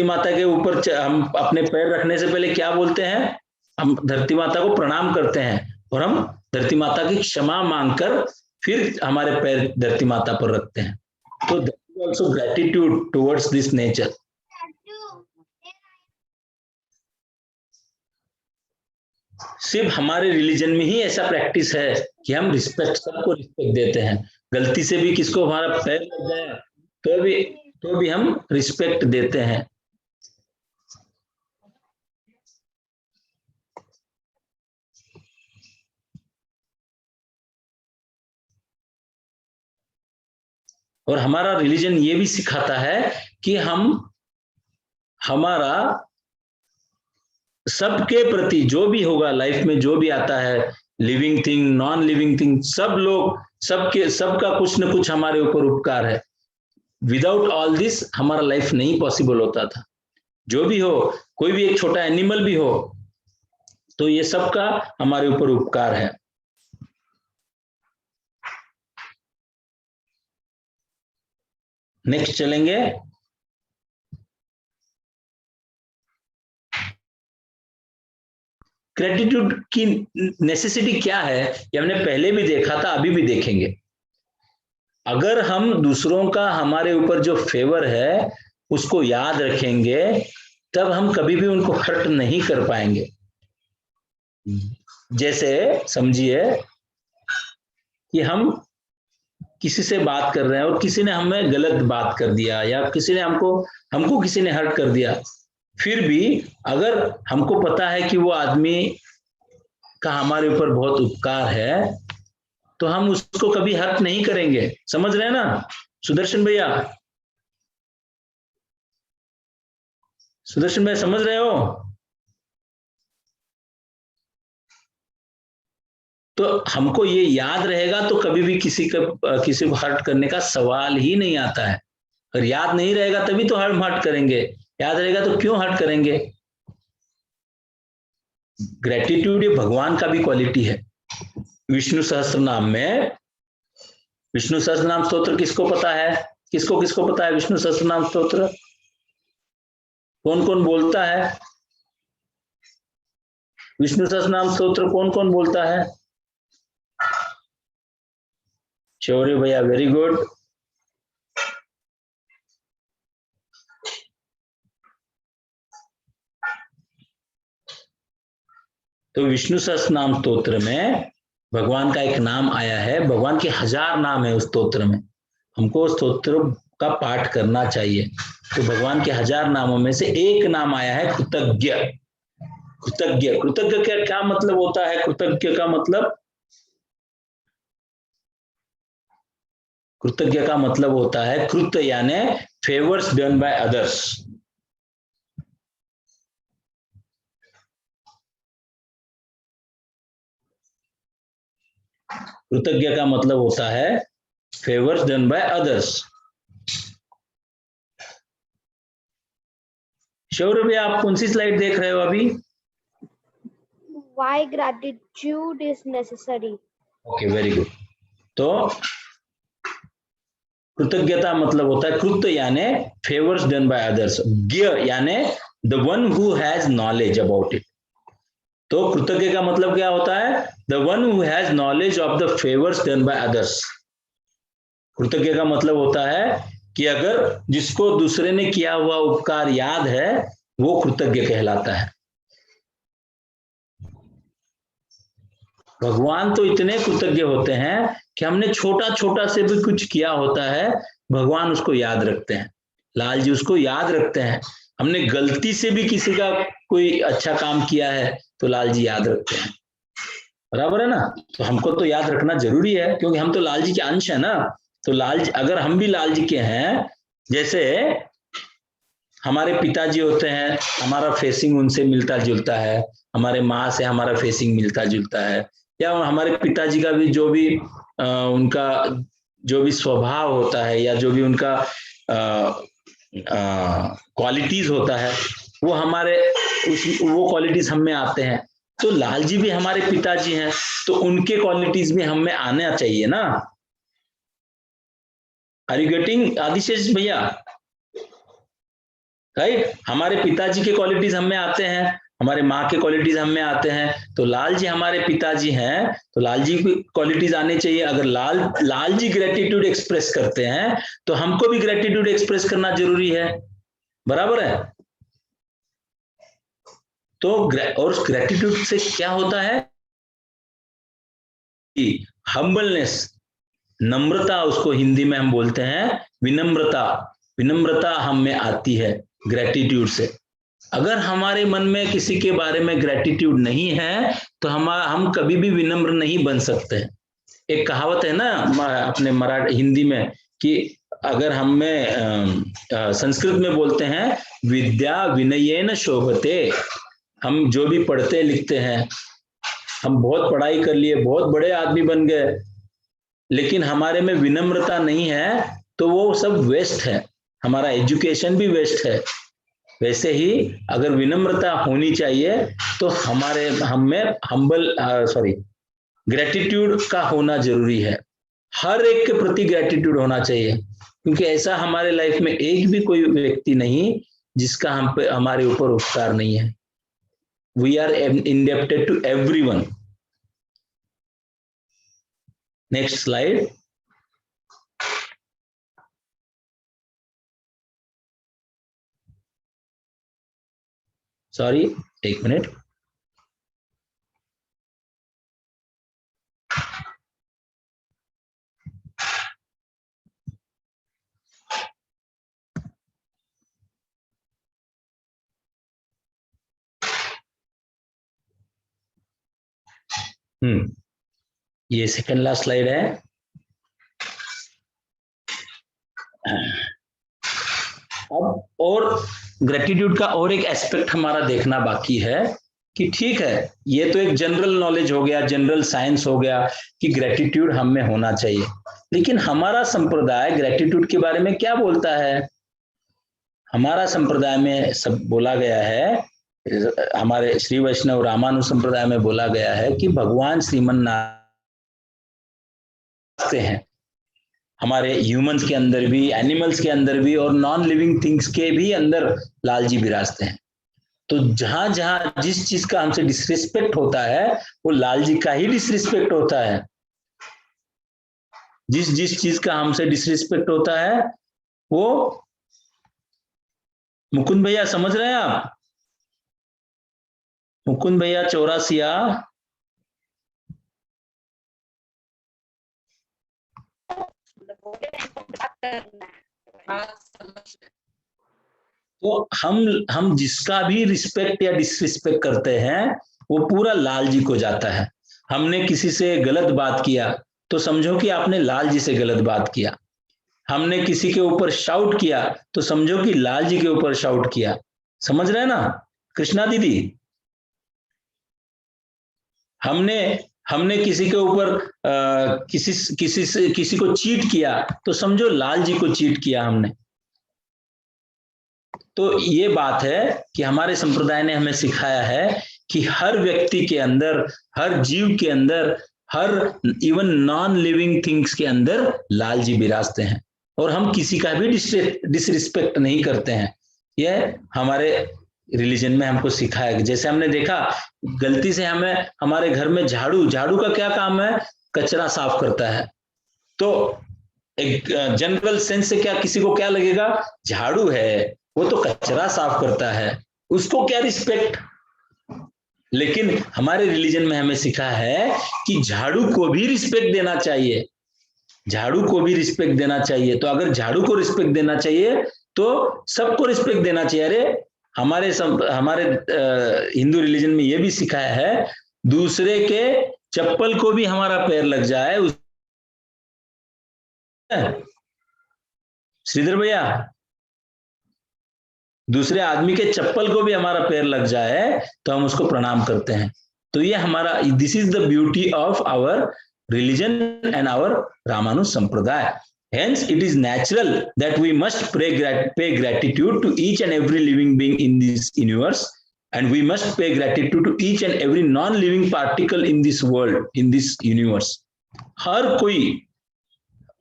Speaker 1: माता के ऊपर हम अपने पैर रखने से पहले क्या बोलते हैं? हम धरती माता को प्रणाम करते हैं और हम धरती माता की क्षमा मांगकर फिर हमारे पैर धरती माता पर रखते हैं। तो also gratitude towards this nature. सिर्फ हमारे रिलीजन में ही ऐसा प्रैक्टिस है कि हम सबको रिस्पेक्ट देते हैं। गलती से भी किसको हमारा पैर लग जाए तो भी हम रिस्पेक्ट देते हैं। और हमारा रिलीजन ये भी सिखाता है कि हमारा सबके प्रति जो भी होगा लाइफ में, जो भी आता है, living thing, non living thing, सब लोग, सबका कुछ न कुछ हमारे ऊपर उपकार है। विदाउट ऑल दिस हमारा लाइफ नहीं पॉसिबल होता था। जो भी हो, कोई भी एक छोटा एनिमल भी हो, तो ये सबका हमारे ऊपर उपकार है। नेक्स्ट चलेंगे। ग्रेटिट्यूड की नेसेसिटी क्या है, ये हमने पहले भी देखा था, अभी भी देखेंगे। अगर हम दूसरों का हमारे ऊपर जो फेवर है उसको याद रखेंगे, तब हम कभी भी उनको हर्ट नहीं कर पाएंगे। जैसे समझिए कि हम किसी से बात कर रहे हैं और किसी ने हमें गलत बात कर दिया, या किसी ने हमको किसी ने हर्ट कर दिया। फिर भी अगर हमको पता है कि वो आदमी का हमारे ऊपर बहुत उपकार है, तो हम उसको कभी हर्ट नहीं करेंगे। समझ रहे हैं ना सुदर्शन भैया? सुदर्शन भैया समझ रहे हो? तो हमको ये याद रहेगा तो कभी भी किसी को हर्ट करने का सवाल ही नहीं आता है। अगर याद नहीं रहेगा तभी तो हम हर्ट करेंगे, याद रहेगा तो क्यों हर्ट करेंगे? ग्रेटिट्यूड ये भगवान का भी क्वालिटी है। विष्णु सहस्त्र नाम में विष्णु सहस्त्रनाम स्तोत्र किसको पता है? किसको किसको पता है विष्णु सहस्त्रनाम स्तोत्र? कौन कौन बोलता है विष्णु सहस्त्रनाम स्तोत्र? कौन कौन बोलता है? शौर्य भैया, वेरी गुड। तो विष्णु सहस्त्रनाम स्तोत्र में भगवान का एक नाम आया है, भगवान के 1000 नाम है उस स्तोत्र में। हमको स्तोत्र का पाठ करना चाहिए। तो भगवान के 1000 नामों में से एक नाम आया है कृतज्ञ। कृतज्ञ, कृतज्ञ का क्या मतलब होता है? कृतज्ञ का मतलब, कृतज्ञ का मतलब होता है कृत यानी फेवर्स डन बाय अदर्स। कृतज्ञ का मतलब होता है फेवर्स डन बाय अदर्स। शौर्य भैया, आप कौन सी स्लाइड देख रहे हो अभी?
Speaker 6: Why gratitude is necessary?
Speaker 1: Okay, very good. तो कृतज्ञता मतलब होता है कृत यानी फेवर्स डन बाय अदर्स, ज्ञ यानी the one who has knowledge about it. तो कृतज्ञ का मतलब क्या होता है? The one who has knowledge of the favours done by others. कृतज्ञ का मतलब होता है कि अगर जिसको दूसरे ने किया हुआ उपकार याद है, वो कृतज्ञ कहलाता है। भगवान तो इतने कृतज्ञ होते हैं कि हमने छोटा छोटा से भी कुछ किया होता है, भगवान उसको याद रखते हैं। लाल जी उसको याद रखते हैं। हमने गलती से भी किसी का कोई अच्छा काम किया है तो लाल जी याद रखते हैं। बराबर है ना? तो हमको तो याद रखना जरूरी है, क्योंकि हम तो लाल जी के अंश है ना। तो लाल जी, अगर हम भी लाल जी के हैं, जैसे हमारे पिताजी होते हैं, हमारा फेसिंग उनसे मिलता जुलता है, हमारे माँ से हमारा फेसिंग मिलता जुलता है, या हमारे पिताजी का भी जो भी उनका जो भी स्वभाव होता है, या जो भी उनका क्वालिटीज होता है, वो हमारे वो क्वालिटीज हम में आते हैं। तो लाल जी भी हमारे पिताजी हैं, तो उनके क्वालिटीज भी हम में आना चाहिए ना। आर यू गेटिंग आदिशेष भैया? राइट? हमारे पिताजी के क्वालिटीज हम में आते हैं, हमारे माँ के क्वालिटीज हम में आते हैं। तो लाल जी हमारे पिताजी हैं, तो लाल जी की क्वालिटीज आनी चाहिए। अगर लाल जी ग्रेटिट्यूड एक्सप्रेस करते हैं तो हमको भी ग्रेटिट्यूड एक्सप्रेस करना जरूरी है। बराबर है? तो और ग्रेटिट्यूड से क्या होता है कि हम्बलनेस, नम्रता, उसको हिंदी में हम बोलते हैं विनम्रता। विनम्रता हम में आती है ग्रेटिट्यूड से। अगर हमारे मन में किसी के बारे में ग्रेटिट्यूड नहीं है तो हम कभी भी विनम्र नहीं बन सकते। एक कहावत है ना अपने मराठी हिंदी में कि अगर हम में संस्कृत में बोलते हैं विद्या विनयेन शोभते। हम जो भी पढ़ते लिखते हैं, हम बहुत पढ़ाई कर लिए, बहुत बड़े आदमी बन गए, लेकिन हमारे में विनम्रता नहीं है तो वो सब वेस्ट है, हमारा एजुकेशन भी वेस्ट है। वैसे ही अगर विनम्रता होनी चाहिए तो हम में ग्रेटिट्यूड का होना जरूरी है। हर एक के प्रति ग्रेटिट्यूड होना चाहिए, क्योंकि ऐसा हमारे लाइफ में एक भी कोई व्यक्ति नहीं जिसका हमारे ऊपर उपकार नहीं है। We are indebted to everyone. Next slide. Sorry, एक मिनट। ये सेकंड लास्ट स्लाइड है। अब और ग्रेटिट्यूड का और एक एस्पेक्ट हमारा देखना बाकी है कि ठीक है, ये तो एक जनरल नॉलेज हो गया, जनरल साइंस हो गया कि ग्रेटिट्यूड हम में होना चाहिए, लेकिन हमारा संप्रदाय ग्रेटिट्यूड के बारे में क्या बोलता है? हमारा संप्रदाय में सब बोला गया है, हमारे श्री वैष्णव रामानुज संप्रदाय में बोला गया है कि भगवान श्रीमन नारायण हैं, हमारे ह्यूमंस के अंदर भी, एनिमल्स के अंदर भी और नॉन लिविंग थिंग्स के भी अंदर लाल जी विराजते हैं। तो जहां जहां जिस चीज का हमसे डिसरिस्पेक्ट होता है वो लाल जी का ही डिसरिस्पेक्ट होता है। जिस जिस चीज का हमसे डिसरिस्पेक्ट होता है वो, मुकुंद भैया समझ रहे हैं आप? मुकुंद भैया चौरासिया, तो हम जिसका भी रिस्पेक्ट या डिसरिस्पेक्ट करते हैं वो पूरा लाल जी को जाता है। हमने किसी से गलत बात किया तो समझो कि आपने लाल जी से गलत बात किया। हमने किसी के ऊपर शाउट किया तो समझो कि लाल जी के ऊपर शाउट किया। समझ रहे हैं ना कृष्णा दीदी? हमने किसी के ऊपर किसी को चीट किया तो समझो लाल जी को चीट किया हमने। तो ये बात है कि हमारे संप्रदाय ने हमें सिखाया है कि हर व्यक्ति के अंदर, हर जीव के अंदर, her even non living things के अंदर लाल जी विराजते हैं और हम किसी का भी डिसरिस्पेक्ट नहीं करते हैं। यह हमारे रिलीजन में हमको सिखाया। जैसे हमने देखा गलती से हमें हमारे घर में झाड़ू का क्या काम है? कचरा साफ करता है। तो एक जनरल सेंस से क्या किसी को क्या लगेगा? झाड़ू है वो तो कचरा साफ करता है, उसको क्या रिस्पेक्ट। लेकिन हमारे रिलीजन में हमें सिखा है कि झाड़ू को भी रिस्पेक्ट देना चाहिए, झाड़ू को भी रिस्पेक्ट देना चाहिए। तो अगर झाड़ू को रिस्पेक्ट देना चाहिए तो सबको रिस्पेक्ट देना चाहिए। अरे हमारे हिंदू रिलीजन में यह भी सिखाया है दूसरे के चप्पल को भी हमारा पैर लग जाए। श्रीधर भैया, दूसरे आदमी के चप्पल को भी हमारा पैर लग जाए तो हम उसको प्रणाम करते हैं। तो ये हमारा, this is the beauty of our religion and our Ramanus Sampradaya. Hence, it is natural that we must pay gratitude to each and every living being in this universe, and we must pay gratitude to each and every non-living particle in this world, in this universe. हर कोई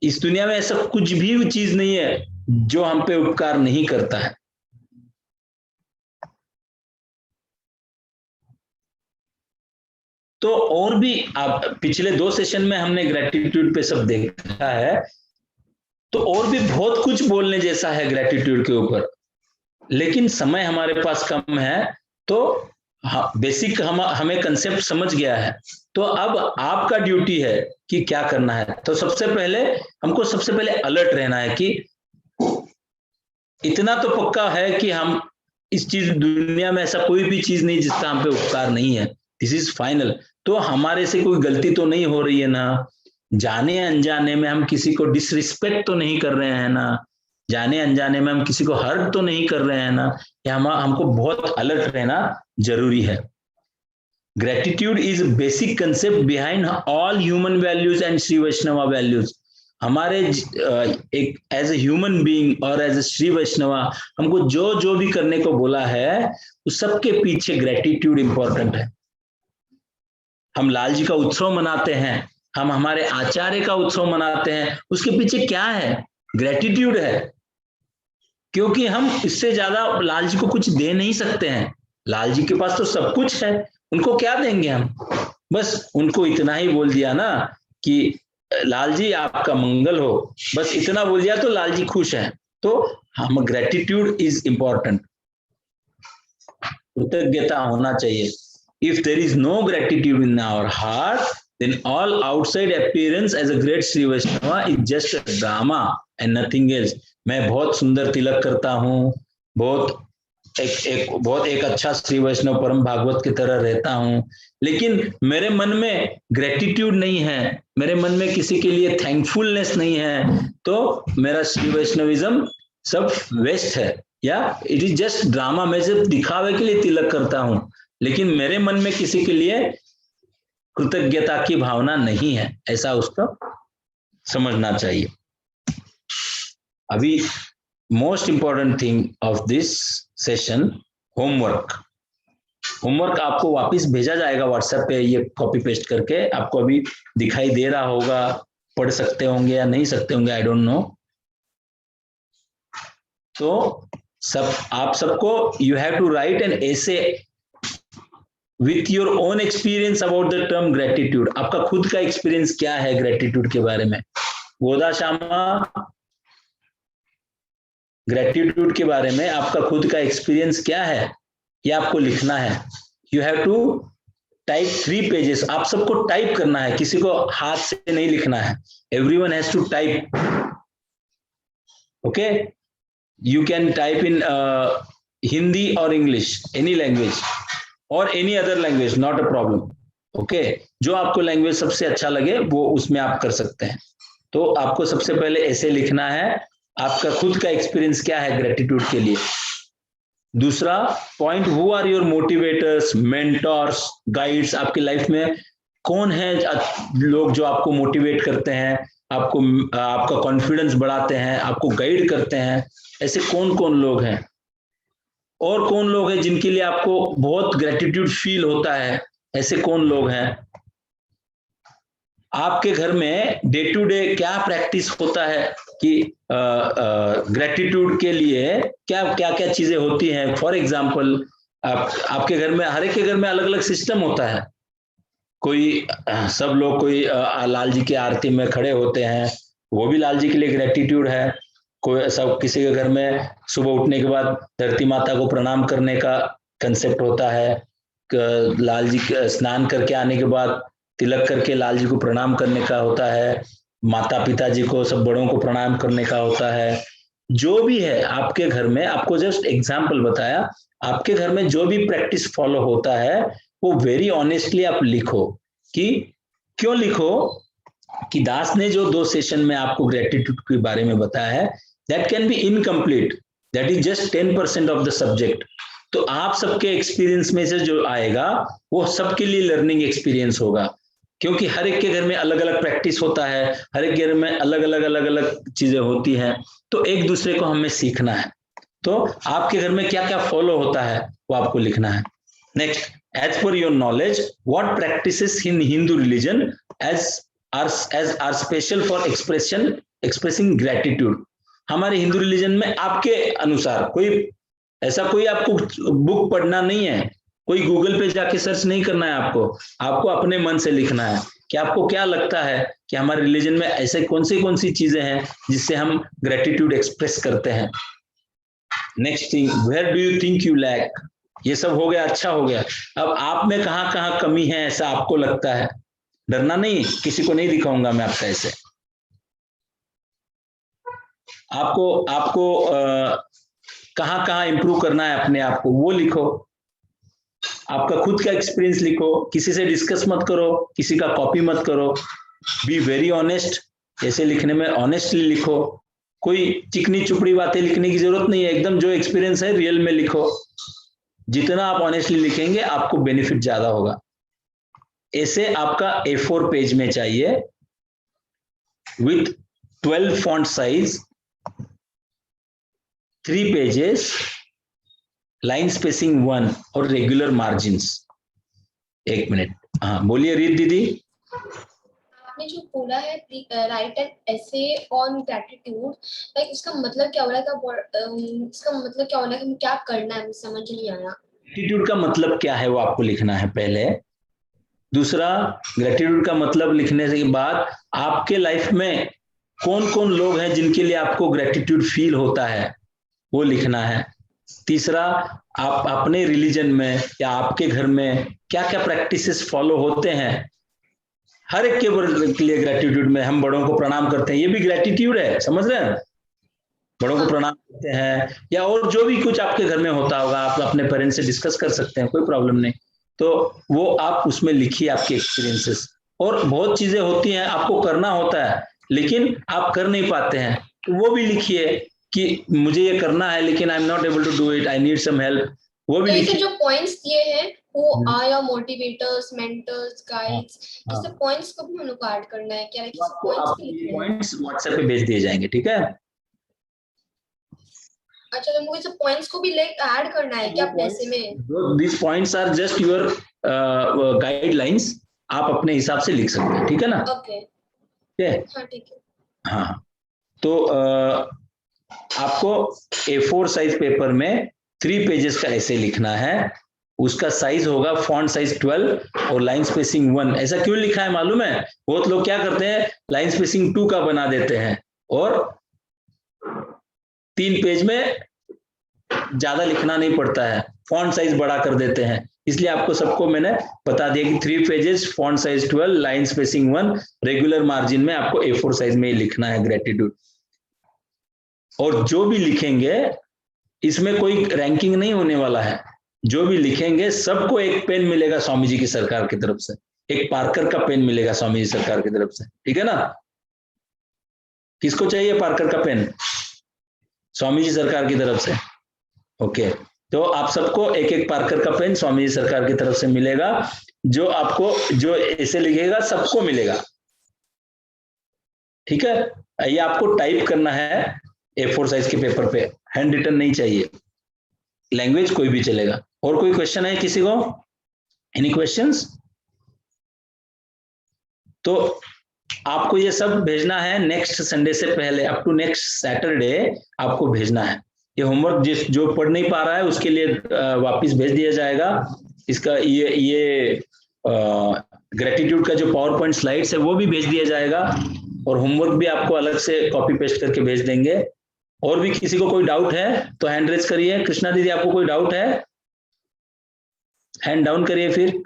Speaker 1: इस दुनिया में ऐसा कुछ भी चीज नहीं है जो हम पे उपकार नहीं करता है। तो और भी आप पिछले 2 सेशन में हमने ग्रेटिट्यूड पे सब देखा है, तो और भी बहुत कुछ बोलने जैसा है ग्रेटिट्यूड के ऊपर, लेकिन समय हमारे पास कम है। तो बेसिक हमें कंसेप्ट समझ गया है। तो अब आपका ड्यूटी है कि क्या करना है। तो सबसे पहले अलर्ट रहना है कि इतना तो पक्का है कि हम इस चीज दुनिया में ऐसा कोई भी चीज नहीं जिसका हम पे उपकार नहीं है। This is final. तो हमारे से कोई गलती तो नहीं हो रही है ना, जाने अनजाने में हम किसी को डिसरिस्पेक्ट तो नहीं कर रहे हैं ना, जाने अनजाने में हम किसी को हर्ट तो नहीं कर रहे हैं ना। हमको बहुत अलर्ट रहना जरूरी है। Gratitude is basic concept behind all human values and Shri Vaishnava values. हमारे एक एज ए ह्यूमन बीइंग और एज ए श्री वैष्णवा हमको जो भी करने को बोला है उस सबके पीछे ग्रेटिट्यूड इंपॉर्टेंट है। हम लाल जी का उत्सव मनाते हैं, हम हमारे आचार्य का उत्सव मनाते हैं, उसके पीछे क्या है? ग्रेटिट्यूड है। क्योंकि हम इससे ज्यादा लाल जी को कुछ दे नहीं सकते हैं। लाल जी के पास तो सब कुछ है, उनको क्या देंगे हम? बस उनको इतना ही बोल दिया ना कि लाल जी आपका मंगल हो, बस इतना बोल दिया तो लाल जी खुश हैं। तो हम ग्रेटिट्यूड इज इंपॉर्टेंट, कृतज्ञता होना चाहिए। If there is no gratitude in our heart, then all outside appearance as a great Sri Vaishnava is just a drama and nothing else. मैं बहुत सुंदर तिलक करता हूँ, बहुत एक अच्छा श्री वैष्णव परम भागवत की तरह रहता हूँ, लेकिन मेरे मन में ग्रेटिट्यूड नहीं है, मेरे मन में किसी के लिए थैंकफुलनेस नहीं है, तो मेरा श्री वैष्णविज्म सब वेस्ट है या इट इज जस्ट ड्रामा। मैं सिर्फ दिखावे के लिए तिलक करता हूँ, लेकिन मेरे मन में किसी के लिए कृतज्ञता की भावना नहीं है, ऐसा उसको समझना चाहिए। अभी most important thing of this session, homework आपको वापस भेजा जाएगा व्हाट्सएप पे, ये कॉपी पेस्ट करके आपको अभी दिखाई दे रहा होगा, पढ़ सकते होंगे या नहीं सकते होंगे, आई डोंट नो। तो आप सबको you have to write an essay with your own experience about the term gratitude. आपका खुद का एक्सपीरियंस क्या है ग्रेटिट्यूड के बारे में? गोदा श्यामा, ग्रेटिट्यूड के बारे में आपका खुद का एक्सपीरियंस क्या है, ये आपको लिखना है। You have to type 3 pages. आप सबको टाइप करना है, किसी को हाथ से नहीं लिखना है। Everyone has to type. Okay, you can type in Hindi और इंग्लिश, एनी लैंग्वेज और any other language, not a problem. Okay, जो आपको लैंग्वेज सबसे अच्छा लगे वो उसमें आप कर सकते हैं। तो आपको सबसे पहले ऐसे लिखना है, आपका खुद का एक्सपीरियंस क्या है ग्रेटिट्यूड के लिए। दूसरा point, who are your motivators, mentors, guides. आपकी लाइफ में कौन है लोग जो आपको मोटिवेट करते हैं, आपका कॉन्फिडेंस बढ़ाते हैं, आपको गाइड करते हैं? ऐसे कौन कौन लोग हैं? और कौन लोग हैं जिनके लिए आपको बहुत ग्रेटिट्यूड फील होता है? ऐसे कौन लोग हैं? आपके घर में डे टू डे क्या प्रैक्टिस होता है कि ग्रेटिट्यूड के लिए क्या क्या क्या चीजें होती हैं? फॉर एग्जाम्पल, आपके घर में, हर एक के घर में अलग अलग सिस्टम होता है। कोई सब लोग कोई लाल जी की आरती में खड़े होते हैं, वो भी लाल जी के लिए ग्रेटिट्यूड है। कोई सब, किसी के घर में सुबह उठने के बाद धरती माता को प्रणाम करने का कंसेप्ट होता है। लाल जी स्नान करके आने के बाद तिलक करके लाल जी को प्रणाम करने का होता है। माता पिताजी को, सब बड़ों को प्रणाम करने का होता है। जो भी है आपके घर में, आपको जस्ट एग्जाम्पल बताया, आपके घर में जो भी प्रैक्टिस फॉलो होता है वो वेरी ऑनेस्टली आप लिखो। कि क्यों लिखो? कि दास ने जो 2 सेशन में आपको ग्रेटिट्यूड के बारे में बताया है, that can be incomplete, that is just 10% of the subject. तो आप सबके एक्सपीरियंस में से जो आएगा वो सबके लिए लर्निंग एक्सपीरियंस होगा, क्योंकि हर एक के घर में अलग अलग प्रैक्टिस होता है, हर एक घर में अलग अलग चीजें होती हैं। तो एक दूसरे को हमें सीखना है। तो आपके घर में क्या क्या फॉलो होता है वो आपको लिखना है। Next, as per your knowledge, what practices in Hindu religion are special for expressing gratitude. हमारे हिंदू रिलीजन में आपके अनुसार कोई ऐसा कोई आपको बुक पढ़ना नहीं है, कोई गूगल पे जाके सर्च नहीं करना है। आपको अपने मन से लिखना है कि आपको क्या लगता है कि हमारे रिलीजन में ऐसे कौन सी चीजें हैं जिससे हम ग्रेटिट्यूड एक्सप्रेस करते हैं। Next thing, where do you think you lack. ये सब हो गया, अच्छा हो गया। अब आप में कहाँ कहाँ कमी है ऐसा आपको लगता है। डरना नहीं, किसी को नहीं दिखाऊंगा मैं आपका ऐसे। आपको कहाँ कहाँ इंप्रूव करना है अपने आप को, वो लिखो। आपका खुद का एक्सपीरियंस लिखो, किसी से डिस्कस मत करो, किसी का कॉपी मत करो। बी वेरी ऑनेस्ट, ऐसे लिखने में ऑनेस्टली लिखो। कोई चिकनी चुपड़ी बातें लिखने की जरूरत नहीं है, एकदम जो एक्सपीरियंस है रियल में लिखो। जितना आप ऑनेस्टली लिखेंगे आपको बेनिफिट ज्यादा होगा। ऐसे आपका A4 पेज में चाहिए with 12 font size, 3 pages, line spacing 1 और रेगुलर मार्जिन्स। 1 मिनट, हाँ बोलिए रीत दीदी।
Speaker 7: आपने जो बोला है right an essay on gratitude, like इसका मतलब क्या हो रहा है? इसका मतलब क्या हो रहा है कि क्या करना है? मुझे समझ नहीं आया।
Speaker 1: ग्रेटिट्यूड का मतलब क्या है वो आपको लिखना है पहले। दूसरा, ग्रेटिट्यूड का मतलब लिखने के बाद आपके लाइफ में कौन कौन लोग हैं जिनके लिए आपको ग्रेटिट्यूड फील होता है वो लिखना है। तीसरा, आप अपने रिलीजन में या आपके घर में क्या क्या प्रैक्टिसेस फॉलो होते हैं। हर एक के लिए ग्रेटिट्यूड में हम बड़ों को प्रणाम करते हैं, ये भी ग्रेटिट्यूड है, समझ रहे हैं? बड़ों को प्रणाम करते हैं, या और जो भी कुछ आपके घर में होता होगा आप अपने पेरेंट्स से डिस्कस कर सकते हैं, कोई प्रॉब्लम नहीं। तो वो आप उसमें लिखिए आपके एक्सपीरियंसेस। और बहुत चीजें होती हैं आपको करना होता है लेकिन आप कर नहीं पाते हैं, तो वो भी लिखिए कि मुझे ये करना है लेकिन I am not able to do it, I need some help, वो भी लिखिए।
Speaker 7: जो पॉइंट्स दिए हैं वो are your motivators, mentors, guides, जैसे पॉइंट्स को भी हम लोग को ऐड करना है क्या?
Speaker 1: पॉइंट्स व्हाट्सएप पे भेज दिए जाएंगे, ठीक है?
Speaker 7: अच्छा, तो मुझे सब पॉइंट्स को भी ऐड करना है क्या अपने ऐसे में?
Speaker 1: These points are just your guidelines, आप अपने हिसाब से लिख सकते हैं, ठीक है ना?
Speaker 7: ओके।
Speaker 1: ठीक है?
Speaker 7: हाँ ठीक है।
Speaker 1: हाँ, तो आपको A4 साइज पेपर में 3 पेजेस का ऐसे लिखना है। उसका साइज होगा फॉन्ट साइज 12 और लाइन स्पेसिंग 1। ऐसा क्यों लिखा है मालूम है? बहुत लोग क्या करते हैं, लाइन स्पेसिंग 2 का बना देते हैं और 3 पेज में ज्यादा लिखना नहीं पड़ता है, फॉन्ट साइज बड़ा कर देते हैं। इसलिए आपको सबको मैंने बता दिया कि 3 pages, font size 12, line spacing 1, regular margin में आपको A4 साइज में ही लिखना है ग्रेटिट्यूड। और जो भी लिखेंगे इसमें कोई रैंकिंग नहीं होने वाला है। जो भी लिखेंगे सबको एक पेन मिलेगा स्वामी जी की सरकार की तरफ से, एक पार्कर का पेन मिलेगा स्वामी जी सरकार की तरफ से, ठीक है ना? किसको चाहिए पार्कर का पेन? स्वामी जी सरकार की तरफ से। ओके, तो आप सबको एक एक पार्कर का पेन स्वामी जी सरकार की तरफ से मिलेगा। जो आपको जो ऐसे लिखेगा सबको मिलेगा, ठीक है? ये आपको टाइप करना है A4 साइज के पेपर पे, हैंड रिटन नहीं चाहिए। लैंग्वेज कोई भी चलेगा। और कोई क्वेश्चन है किसी को? Any questions? तो आपको ये सब भेजना है नेक्स्ट संडे से पहले, अप टू नेक्स्ट सैटरडे आपको भेजना है। ये होमवर्क जो पढ़ नहीं पा रहा है उसके लिए वापस भेज दिया जाएगा। इसका ये ग्रेटिट्यूड का जो पावर पॉइंट स्लाइड्स है वो भी भेज दिया जाएगा और होमवर्क भी आपको अलग से कॉपी पेस्ट करके भेज देंगे। और भी किसी को कोई डाउट है तो हैंड रेज करिए। कृष्णा दीदी, आपको कोई डाउट है? हैंड डाउन करिए फिर।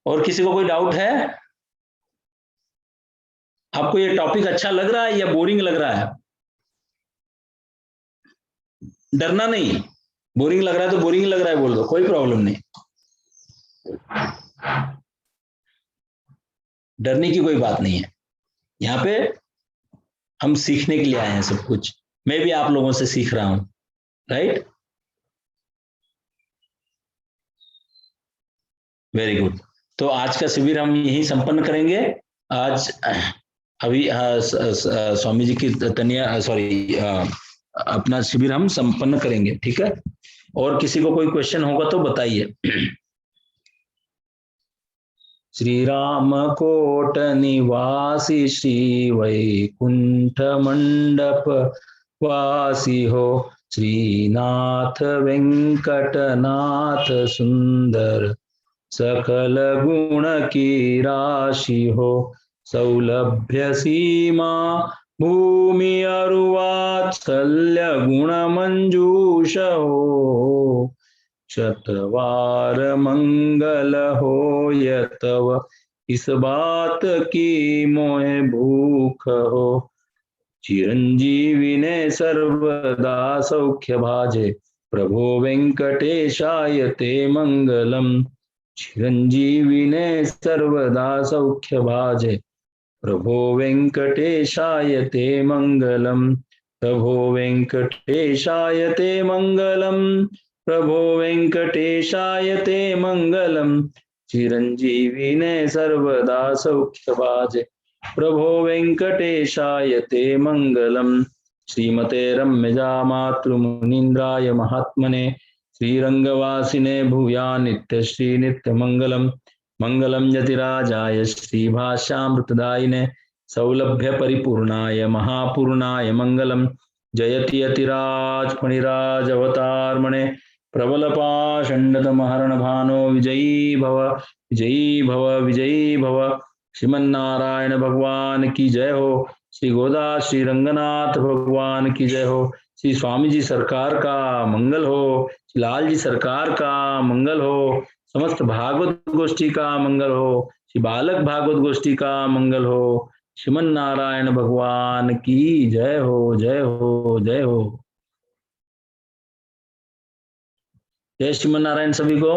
Speaker 1: और किसी को कोई डाउट है? आपको ये टॉपिक अच्छा लग रहा है या बोरिंग लग रहा है? डरना नहीं, बोरिंग लग रहा है तो बोरिंग लग रहा है बोल दो, कोई प्रॉब्लम नहीं। डरने की कोई बात नहीं है। यहाँ पे हम सीखने के लिए आए हैं सब कुछ। मैं भी आप लोगों से सीख रहा हूं, राइट? Very good. तो आज का शिविर हम यही संपन्न करेंगे। आज अभी स्वामी जी की तनिया अपना शिविर हम संपन्न करेंगे, ठीक है? और किसी को कोई क्वेश्चन होगा तो बताइए। श्री राम कोट निवासी श्री वैकुंठ मंडप वासी हो, श्रीनाथ वेंकटनाथ सुंदर सकल गुण की राशि हो, सौलभ्य सीमा भूमि अरुवात्सल्य गुण मंजूष हो, शतवार मंगल हो यतव इस बात की मोह भूख हो, चिरंजीवी ने सर्वदा सौख्य भाजे, प्रभो वेंकटेशाय ते मंगलम। चिरंजीवी ने सर्वदा सौख्य भाजे, प्रभो वेंकटेशाय ते मंगलम। प्रभो वेंकटेशाय ते मंगलम, प्रभो वेंकटेशाय ते मंगलम। चिरंजीवी ने सर्वदा सौख्य भाजे, प्रभो वेंकटेशाय ते मंगलम। श्रीमते रम्यजा मातृमुनीन्द्राय महात्मने श्रीरंगवासिने भूया नित्यश्री नित्यमंगलम। मंगलम यतिराजाय श्रीभाष्यामृतदायिने सौलभ्य परिपूर्णाय महापूर्णाय मंगलम। जयति यतिराज फणिराज अवतारमणे प्रबल पाषण्डतमहरण भानो विजयी भव विजयी भव विजयी भव। श्रीमन्नारायण भगवान की जय हो। श्री गोदा श्री रंगनाथ भगवान की जय हो। श्री स्वामी जी सरकार का मंगल हो। श्री लाल जी सरकार का मंगल हो। समस्त भागवत गोष्ठी का मंगल हो। श्री बालक भागवत गोष्ठी का मंगल हो। श्रीमन नारायण भगवान की जय हो जय हो जय हो। जय श्रीमन नारायण सभी को।